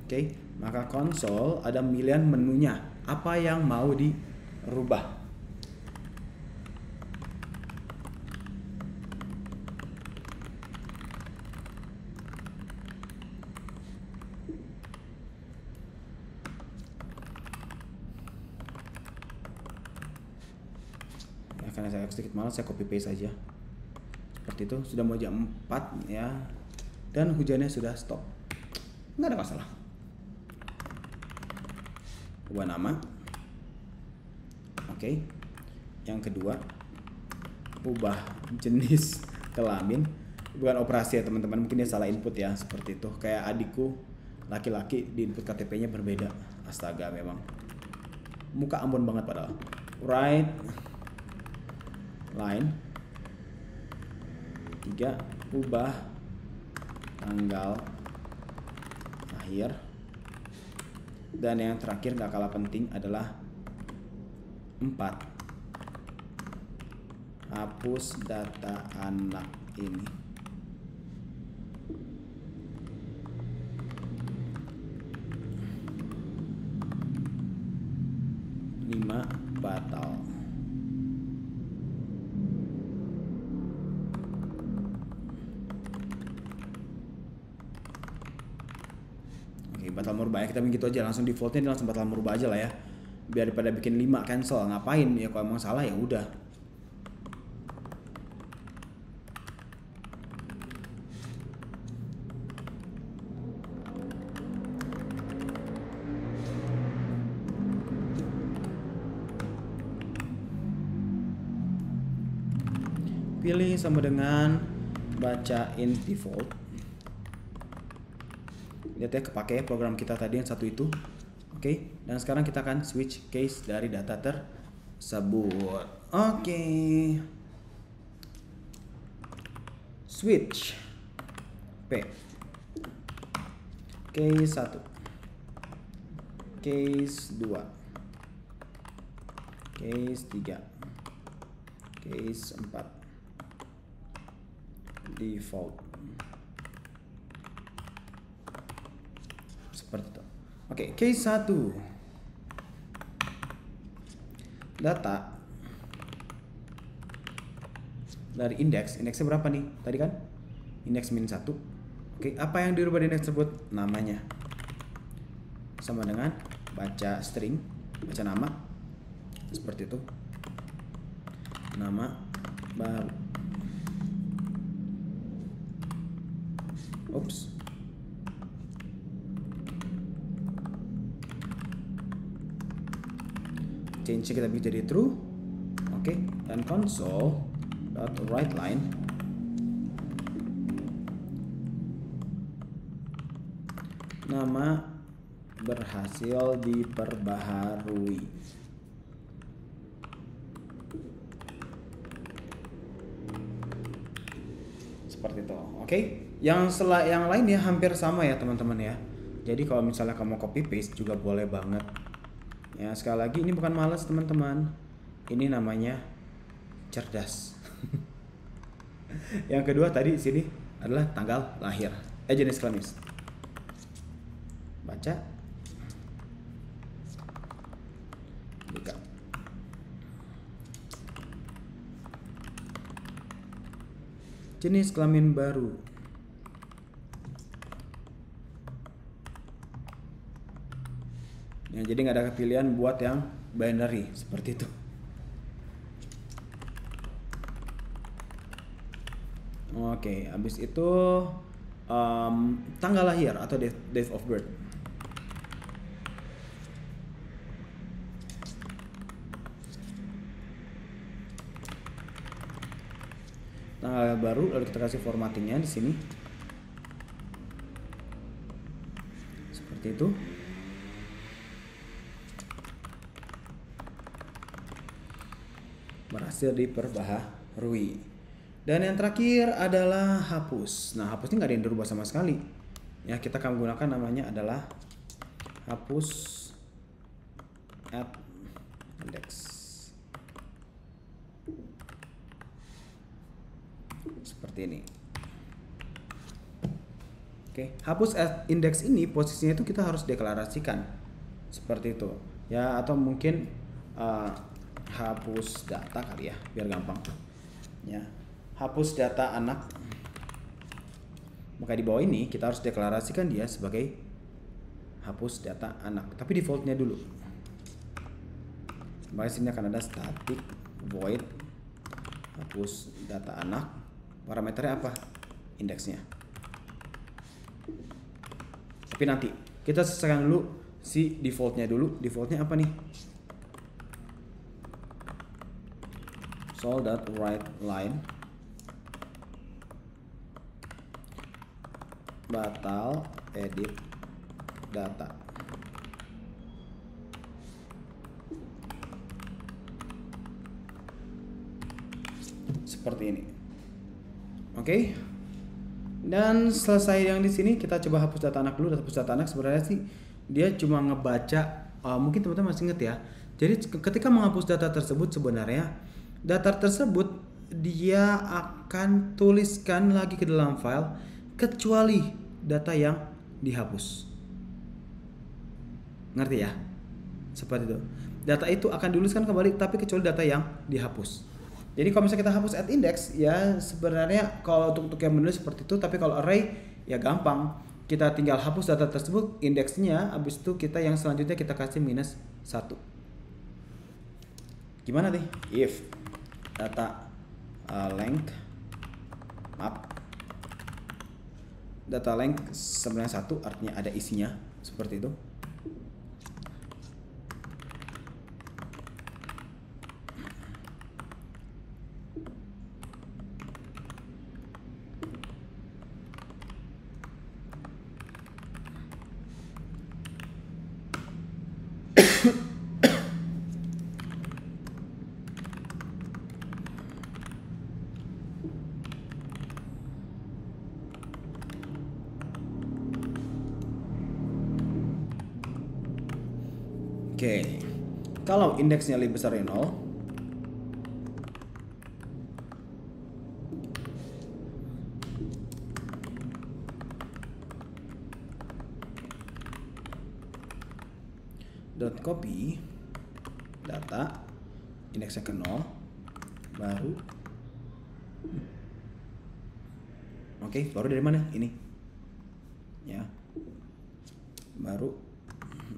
Oke, maka konsol ada pilihan menunya. Apa yang mau dirubah? Karena saya sedikit malas, saya copy paste saja. Seperti itu, sudah mau jam 4 ya. Dan hujannya sudah stop. Nggak ada masalah. Ubah nama. Oke. Yang kedua, ubah jenis kelamin. Bukan operasi ya teman-teman, mungkin dia salah input ya. Seperti itu, kayak adikku laki-laki di input KTP-nya berbeda. Astaga memang. Muka Ambon banget padahal. Right. Line 3, ubah tanggal lahir, dan yang terakhir gak kalah penting adalah 4, hapus data anak ini. 5, batal. Batal merubah ya, kita bikin gitu aja, langsung defaultnya dia langsung batal merubah aja lah ya, biar daripada bikin 5 cancel. Ngapain ya, kalau emang salah ya udah. Pilih sama dengan bacain default. Lihat ya, kepake program kita tadi yang satu itu. Oke, dan sekarang kita akan switch case dari data tersebut. Oke. Switch P. Case 1. Case 2. Case 3. Case 4. Default. Seperti itu. Oke, case 1. Data dari indeksnya berapa nih? Tadi kan indeks -1. Oke, apa yang dirubah di indeks tersebut? Namanya. Sama dengan baca string, baca nama. Seperti itu. Nama baru. Oops. Change kita bikin jadi true. Oke, dan console.writeLine nama berhasil diperbaharui. Seperti itu. Oke, yang lainnya hampir sama ya teman-teman ya. Jadi kalau misalnya kamu copy paste juga boleh banget. Ya, sekali lagi ini bukan malas teman-teman. Ini namanya cerdas. Yang kedua tadi di sini adalah tanggal lahir. Jenis kelamin. Baca. Buka. Jenis kelamin baru. Ya, jadi nggak ada pilihan buat yang binary seperti itu. Oke, habis itu tanggal lahir atau date of birth. Tanggal baru, lalu kita kasih formattingnya di sini. Seperti itu. berhasil diperbaharui. Dan yang terakhir adalah hapus. Nah, hapus ini nggak ada yang dirubah sama sekali. Ya, kita akan menggunakan namanya adalah hapus add index. Seperti ini. Oke, hapus add index ini posisinya itu kita harus deklarasikan seperti itu ya, atau mungkin hapus data kali ya biar gampang ya, hapus data anak. Maka di bawah ini kita harus deklarasikan dia sebagai hapus data anak, tapi defaultnya dulu. Maka sini akan ada static void hapus data anak, parameternya apa? Indeksnya. Tapi nanti kita selesaikan dulu si defaultnya dulu. Defaultnya apa nih? Sol.writeLine batal edit data. Seperti ini. Oke. Dan selesai yang di sini, kita coba hapus data anak dulu. Hapus data anak sebenarnya sih dia cuma ngebaca, mungkin teman-teman masih inget ya. Jadi ketika menghapus data tersebut, sebenarnya data tersebut dia akan tuliskan lagi ke dalam file kecuali data yang dihapus. Ngerti ya? Seperti itu. Data itu akan dituliskan kembali tapi kecuali data yang dihapus. Jadi kalau misalnya kita hapus add index ya sebenarnya kalau untuk yang menulis seperti itu, tapi kalau array ya gampang. Kita tinggal hapus data tersebut, indeksnya, habis itu kita yang selanjutnya kita kasih -1. Gimana nih? If data length data length sebenarnya 1 artinya ada isinya seperti itu. Oke, kalau indeksnya lebih besar dari 0, dot copy data indeksnya ke 0 baru baru dari mana ini ya, baru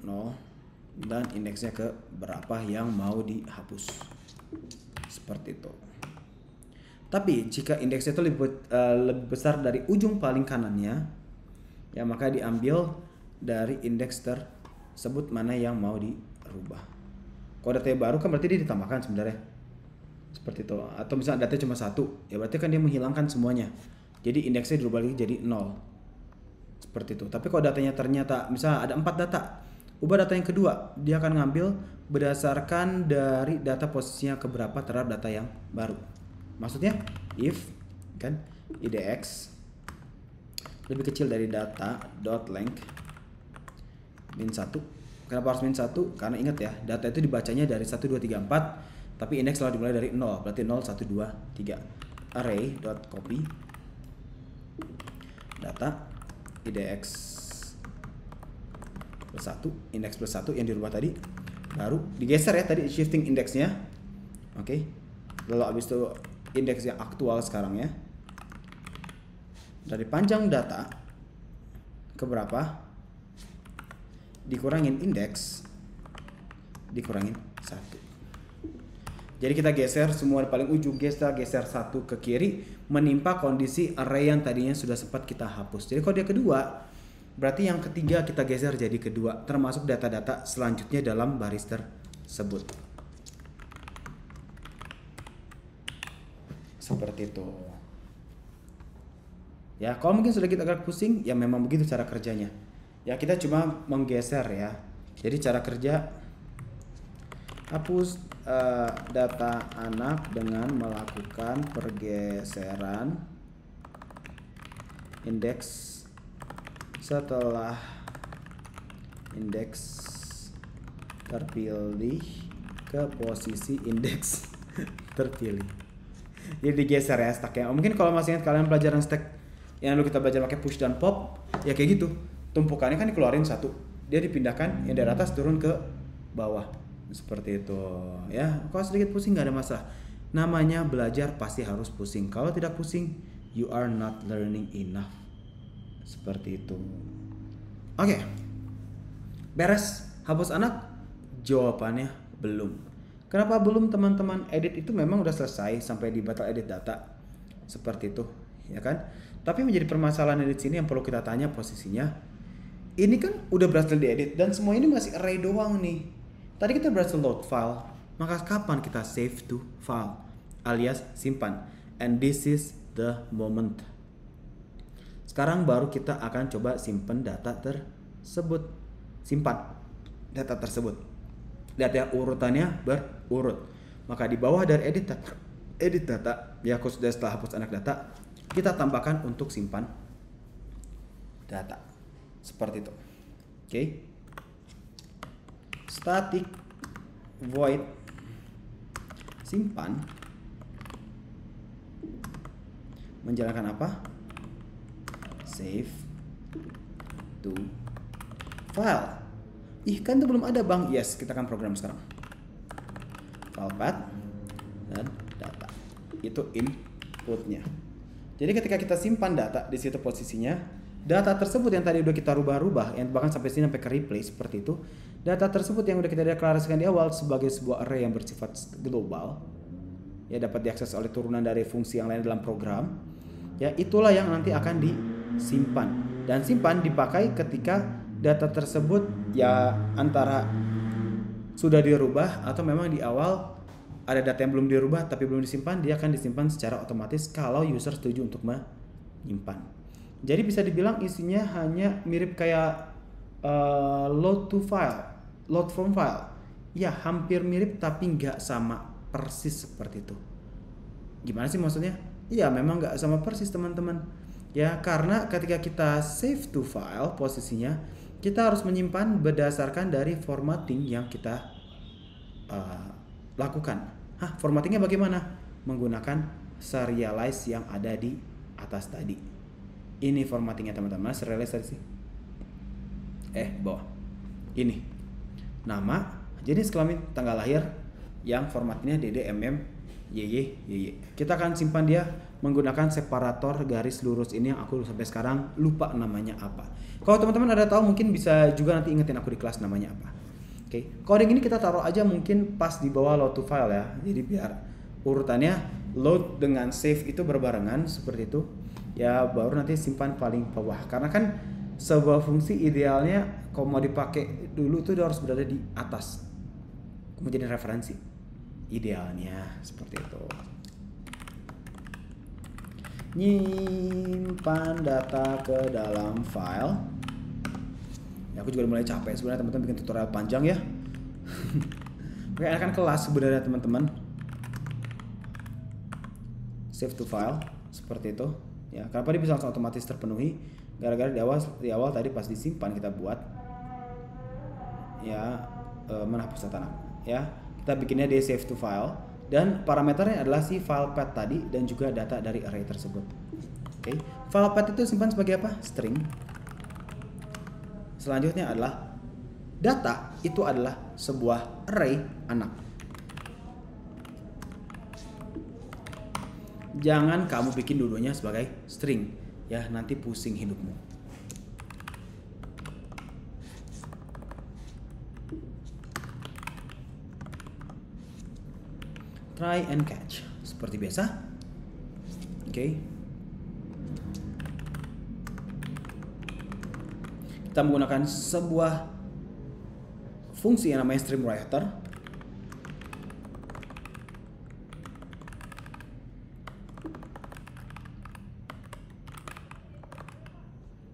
0 dan indeksnya ke berapa yang mau dihapus seperti itu. Tapi jika indeksnya itu lebih besar dari ujung paling kanannya ya, maka diambil dari indeks tersebut mana yang mau dirubah. Kalau datanya baru kan berarti dia ditambahkan sebenarnya seperti itu. Atau misalnya datanya cuma 1 ya berarti kan dia menghilangkan semuanya, jadi indeksnya dirubah lagi jadi 0 seperti itu. Tapi kalau datanya ternyata misalnya ada 4 data, ubah data yang kedua, dia akan ngambil berdasarkan dari data posisinya keberapa terhadap data yang baru. Maksudnya if kan idx lebih kecil dari data dot length -1. Kenapa harus -1? Karena ingat ya, data itu dibacanya dari 1 2 3 4, tapi indeks selalu dimulai dari 0, berarti 0 1 2 3. Array dot copy data idx +1, indeks +1 yang dirubah tadi, baru digeser ya tadi shifting indeksnya. Oke. Lalu habis itu indeks yang aktual sekarang ya, dari panjang data ke berapa dikurangin indeks dikurangin 1. Jadi kita geser semua di paling ujung, geser 1 ke kiri menimpa kondisi array yang tadinya sudah sempat kita hapus. Jadi kalau dia kedua, berarti yang ketiga kita geser jadi kedua, termasuk data-data selanjutnya dalam baris tersebut. Seperti itu. Ya, kalau mungkin sudah kita agak pusing, ya memang begitu cara kerjanya. Ya, kita cuma menggeser ya. Jadi cara kerja hapus data anak dengan melakukan pergeseran indeks setelah indeks terpilih ke posisi indeks terpilih. Jadi digeser ya stacknya. Mungkin kalau masih ingat kalian pelajaran stack yang dulu kita belajar pakai push dan pop, ya kayak gitu. Tumpukannya kan dikeluarin satu, dia dipindahkan yang dari atas turun ke bawah. Seperti itu ya. Kalau sedikit pusing nggak ada masalah. Namanya belajar pasti harus pusing. Kalau tidak pusing, you are not learning enough. Seperti itu. Oke. Beres? Hapus anak? Jawabannya belum. Kenapa belum, teman-teman? Edit itu memang udah selesai sampai di battle edit data. Seperti itu, ya kan? Tapi menjadi permasalahan di sini yang perlu kita tanya posisinya. Ini kan udah berhasil diedit dan semua ini masih array doang nih. Tadi kita berhasil load file, maka kapan kita save to file alias simpan? And this is the moment. Sekarang baru kita akan coba simpan data tersebut. Simpan data tersebut. Lihat ya, urutannya berurut. Maka di bawah dari edit data, ya aku sudah setelah hapus anak data, kita tambahkan untuk simpan data. Seperti itu. Oke. Static void simpan menjalankan apa? Save to file. Ih, kan itu belum ada bang. Yes, kita akan program sekarang. File path dan data. Itu inputnya. Jadi ketika kita simpan data di situ posisinya, data tersebut yang tadi udah kita rubah-rubah, yang bahkan sampai sini sampai ke replay seperti itu, data tersebut yang udah kita deklarasikan di awal sebagai sebuah array yang bersifat global, ya dapat diakses oleh turunan dari fungsi yang lain dalam program, ya itulah yang nanti akan disimpan. Dan simpan dipakai ketika data tersebut ya antara sudah dirubah atau memang di awal ada data yang belum dirubah tapi belum disimpan, dia akan disimpan secara otomatis kalau user setuju untuk menyimpan. Jadi bisa dibilang isinya hanya mirip kayak load to file, load from file. Ya hampir mirip tapi nggak sama persis seperti itu. Gimana sih maksudnya? Ya memang nggak sama persis teman-teman. Ya karena ketika kita save to file posisinya, kita harus menyimpan berdasarkan dari formatting yang kita lakukan. Formattingnya bagaimana? Menggunakan serialize yang ada di atas tadi. Ini formattingnya teman-teman. Serialize tadi sih. Bawah. Ini nama, jenis kelamin, tanggal lahir, yang formatnya DDMM YY. Kita akan simpan dia menggunakan separator garis lurus ini yang aku sampai sekarang lupa namanya apa. Kalau teman-teman ada tahu mungkin bisa juga nanti ingetin aku di kelas namanya apa. Oke. Coding ini kita taruh aja mungkin pas di bawah load to file ya. Jadi biar urutannya load dengan save itu berbarengan seperti itu. Ya baru nanti simpan paling bawah. Karena kan sebuah fungsi idealnya kalau mau dipakai dulu tuh dia harus berada di atas. Menjadi referensi. Idealnya seperti itu. Nyimpan data ke dalam file. Ya, aku juga mulai capek sebenarnya teman-teman bikin tutorial panjang ya. Oke, akan kelas sebenarnya teman-teman. Save to file seperti itu. Ya, kenapa dia bisa langsung otomatis terpenuhi? Gara-gara di awal tadi pas disimpan kita buat ya menghapus data anak. Ya, kita bikinnya di save to file. Dan parameternya adalah si file path tadi dan juga data dari array tersebut. Oke, file path itu simpan sebagai apa? String. Selanjutnya adalah data itu adalah sebuah array anak. Jangan kamu bikin dua-duanya sebagai string, ya nanti pusing hidupmu. Try and catch seperti biasa. Oke. Kita menggunakan sebuah fungsi yang namanya stream writer.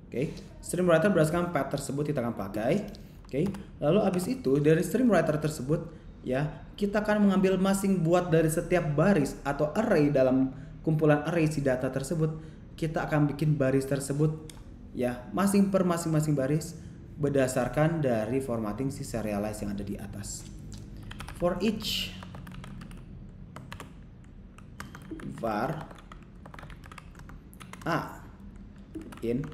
Oke, stream writer berdasarkan path tersebut kita akan pakai. Oke, lalu abis itu dari stream writer tersebut ya kita akan mengambil buat dari setiap baris atau array dalam kumpulan array si data tersebut. Kita akan bikin baris tersebut ya, masing-masing baris berdasarkan dari formatting si serialize yang ada di atas. For each var a in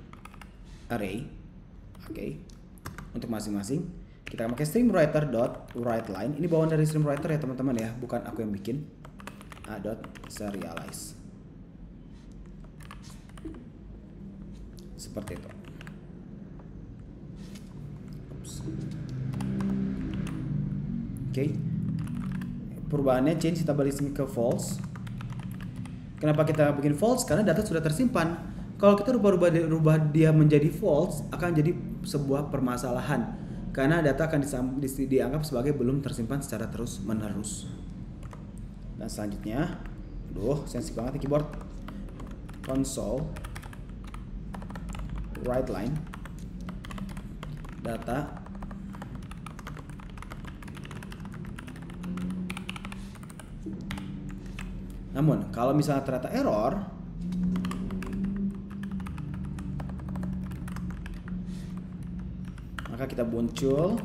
array, oke. Untuk masing-masing kita akan pakai streamWriter dot writeLine. Ini bawaan dari streamWriter ya teman-teman ya, bukan aku yang bikin. A dot serialize. Seperti itu. Oke. Perubahannya change tabalisme ke false. Kenapa kita bikin false? Karena data sudah tersimpan. Kalau kita rubah dia menjadi false, akan jadi sebuah permasalahan. Karena data akan dianggap sebagai belum tersimpan secara terus-menerus. Dan selanjutnya, sensitif banget di keyboard. Console writeLine data namun kalau misalnya ternyata error, maka kita muncul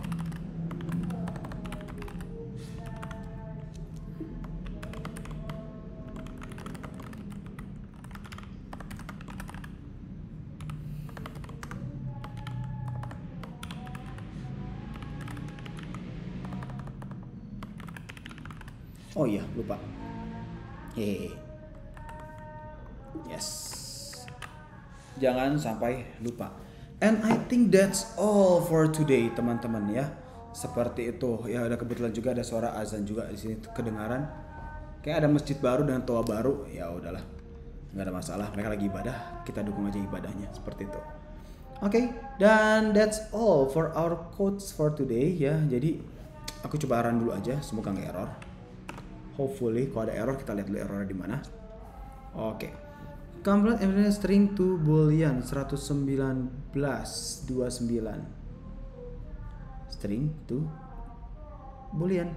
oh iya, lupa. Yes. Jangan sampai lupa. And I think that's all for today, teman-teman ya. Seperti itu. Ya, ada kebetulan juga ada suara azan juga di sini kedengaran. Kayak ada masjid baru dan toa baru. Ya udahlah. Nggak ada masalah. Mereka lagi ibadah, kita dukung aja ibadahnya, seperti itu. Oke, dan that's all for our quotes for today ya. Jadi aku coba run dulu aja, semoga nggak error. Hopefully, kalau ada error kita lihat dulu errornya di mana. Oke. Convert evidence string to boolean 119.29. String to boolean.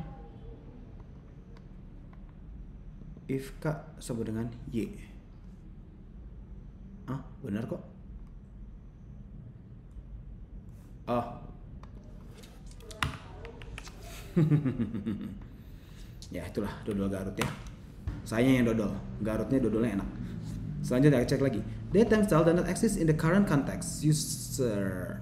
If K sama dengan Y. Ah, benar kok. Oh. Ya itulah dodol Garut ya. Saya yang dodol, Garutnya dodolnya enak. Selanjutnya cek lagi. Datetime style does not exist in the current context. User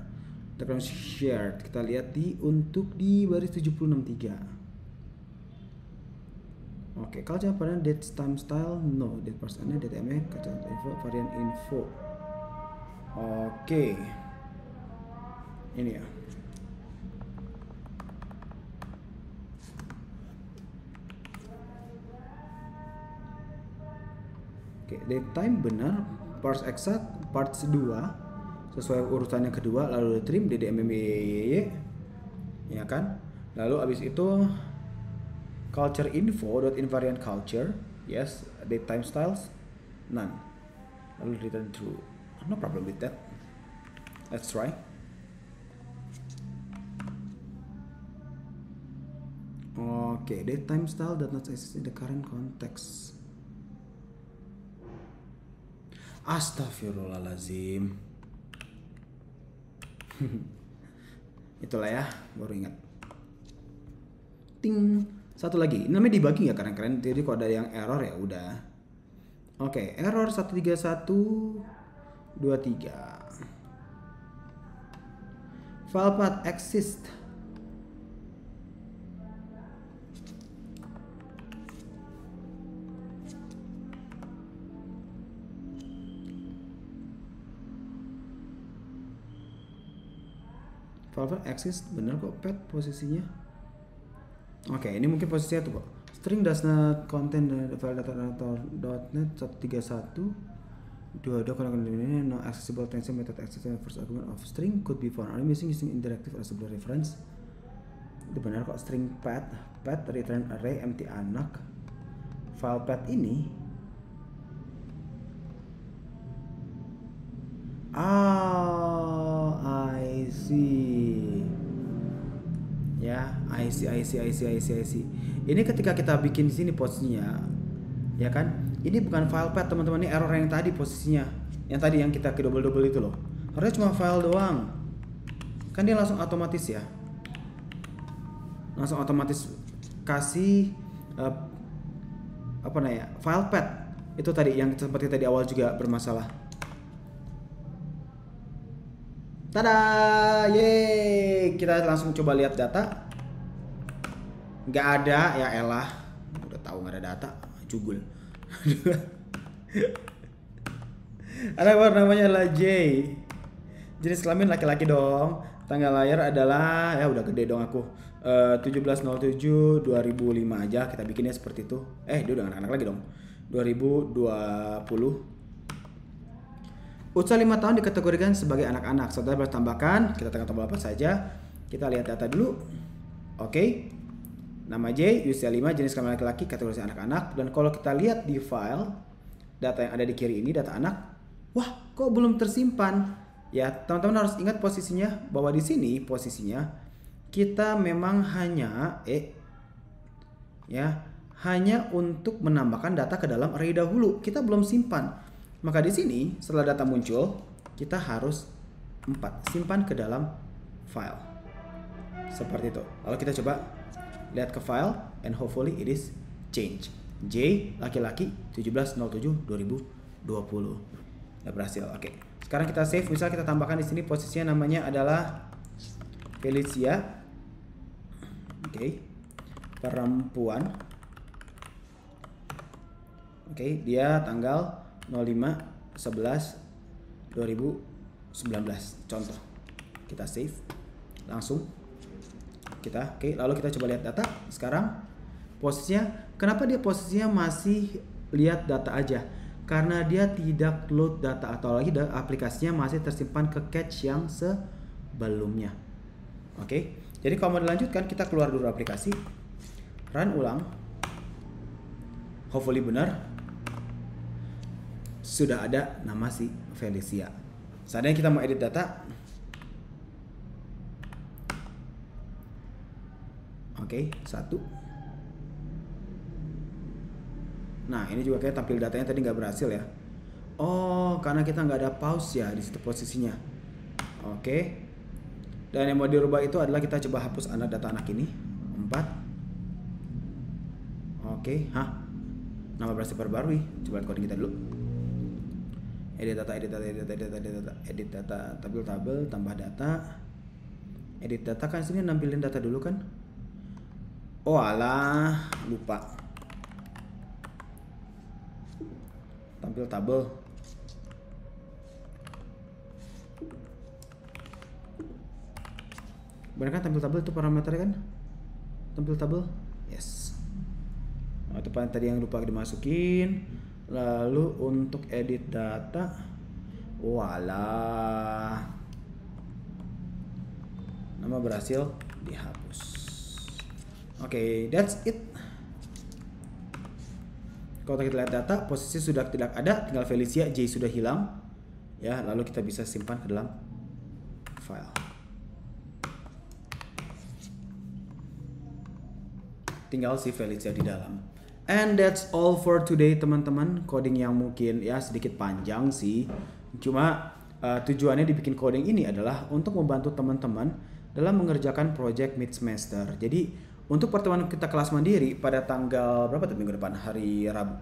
document shared. Kita lihat untuk di baris 763. Oke, kalau jawab pada datetime style no, date personnya DTM kacamata info varian info. Oke. Ini ya. Oke, datetime benar, parse exact, parts 2 sesuai urutannya kedua, lalu trim DDMMYY, ya kan? Lalu abis itu culture info dot invariant culture, yes, datetime styles none, lalu return true. No problem with that. Let's try. Oke, datetime style does not exist in the current context. Astagfirullahaladzim. Itulah ya, baru ingat. Ting. Satu lagi, ini namanya debugging ya, keren-keren. Jadi kalau ada yang error ya udah. Oke, error 13123. File path exist. File exist bener kok pet posisinya. Oke, ini mungkin posisinya tuh kok. String does not contain the file data.net 131 no accessible attention method accessible first argument of string could be found. Are you missing using indirective as a reference? Itu benar kok, string path return array empty anak. File path ini I see. Ya, I see. Ini ketika kita bikin di sini posisinya, ya kan? Ini bukan file path teman-teman, ini error yang tadi posisinya. Yang tadi yang kita ke double itu loh. Harusnya cuma file doang. Kan dia langsung otomatis ya. Langsung otomatis kasih apa namanya? File path. Itu tadi yang seperti tadi awal juga bermasalah. Tada! Yeay! Kita langsung coba lihat data. Nggak ada, ya elah. Udah tahu nggak ada data, jugul. Ada namanya adalah J. Jenis kelamin laki-laki dong. Tanggal lahir adalah, ya udah gede dong aku. 17.07.2005 aja kita bikinnya seperti itu. Dia udah anak-anak lagi dong. 2020. Usia 5 tahun dikategorikan sebagai anak-anak. Saudara boleh tambahkan, kita tekan tombol apa saja. Kita lihat data dulu. Oke. Nama J, usia 5, jenis kelamin laki-laki, kategori anak-anak. Dan kalau kita lihat di file, data yang ada di kiri ini, data anak. Wah, kok belum tersimpan? Ya, teman-teman harus ingat posisinya, bahwa di sini posisinya, kita memang hanya, hanya untuk menambahkan data ke dalam array dahulu. Kita belum simpan. Maka di sini setelah data muncul, kita harus simpan ke dalam file. Seperti itu. Lalu kita coba lihat ke file and hopefully it is change. J laki-laki 17.07.2020. Udah berhasil. Oke. Sekarang kita save. Misal kita tambahkan di sini posisinya namanya adalah Felicia. Oke. Perempuan. Oke, dia tanggal 05/11/2019 contoh. Kita save langsung lalu kita coba lihat data. Sekarang posisinya, kenapa dia posisinya masih lihat data aja? Karena dia tidak load data, atau lagi aplikasinya masih tersimpan ke cache yang sebelumnya. Oke, jadi kalau mau dilanjutkan, kita keluar dulu aplikasi, run ulang, hopefully benar. Sudah ada nama si Felicia. Seandainya kita mau edit data, oke, 1. Nah, ini juga kayak tampil datanya tadi nggak berhasil ya. Oh, karena kita nggak ada pause ya di situ posisinya. Oke. Dan yang mau dirubah itu adalah kita coba hapus data anak ini. 4. Oke, nama berhasil perbarui. Coba coding kita dulu. Edit data, tampil tabel, tambah data. Edit data kan sini nampilin data dulu kan? Oh alah, lupa. Tampil tabel. Benar kan tampil tabel itu parameternya kan? Tampil tabel. Yes. Nah, itu tadi yang lupa dimasukin. Lalu untuk edit data, walah, nama berhasil dihapus. Oke, that's it. Kalau kita lihat data, posisi sudah tidak ada, tinggal Felicia, J sudah hilang. Ya, lalu kita bisa simpan ke dalam file. Tinggal si Felicia di dalam. And that's all for today teman-teman. Coding yang mungkin ya sedikit panjang sih. Cuma tujuannya dibikin coding ini adalah untuk membantu teman-teman dalam mengerjakan project mid semester. Jadi untuk pertemuan kita kelas mandiri pada tanggal berapa tuh minggu depan? Hari Rabu.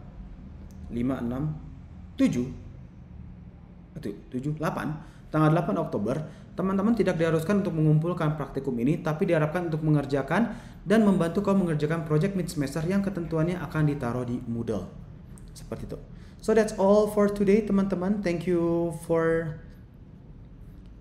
5, 6, 7, 8. Tanggal 8 Oktober, teman-teman tidak diharuskan untuk mengumpulkan praktikum ini, tapi diharapkan untuk mengerjakan dan membantu kau mengerjakan project mid semester yang ketentuannya akan ditaruh di Moodle. Seperti itu. So that's all for today teman-teman. Thank you for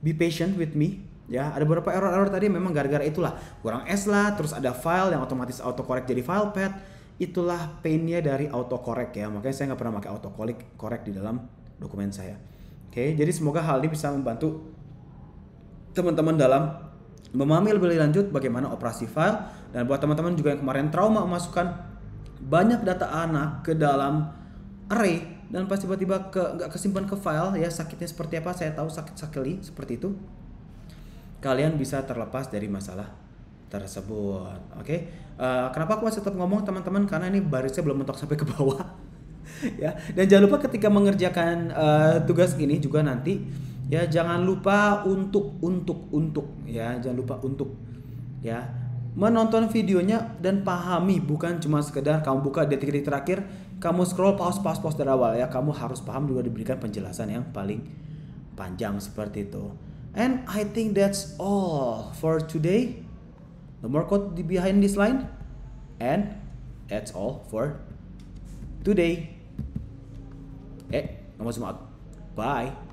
be patient with me. Ya, ada beberapa error-error tadi memang gara-gara itulah. Kurang S lah, terus ada file yang otomatis autocorrect jadi file path. Itulah pain-nya dari autocorrect ya. Makanya saya nggak pernah pakai autocorrect di dalam dokumen saya. Oke, jadi semoga hal ini bisa membantu teman-teman dalam memahami lebih lanjut bagaimana operasi file. Dan buat teman-teman juga yang kemarin trauma memasukkan banyak data anak ke dalam array dan pas tiba-tiba nggak kesimpan ke file, ya sakitnya seperti apa saya tahu, sakit sekali seperti itu. Kalian bisa terlepas dari masalah tersebut. Oke. Kenapa aku masih tetap ngomong teman-teman, karena ini barisnya belum mentok sampai ke bawah. Ya, dan jangan lupa ketika mengerjakan tugas ini juga nanti ya, jangan lupa untuk ya, jangan lupa untuk ya menonton videonya dan pahami, bukan cuma sekedar kamu buka detik-detik terakhir kamu scroll pause dari awal ya, kamu harus paham juga, diberikan penjelasan yang paling panjang seperti itu. And I think that's all for today. No more code behind this line. And that's all for today. Nomor semua. Bye.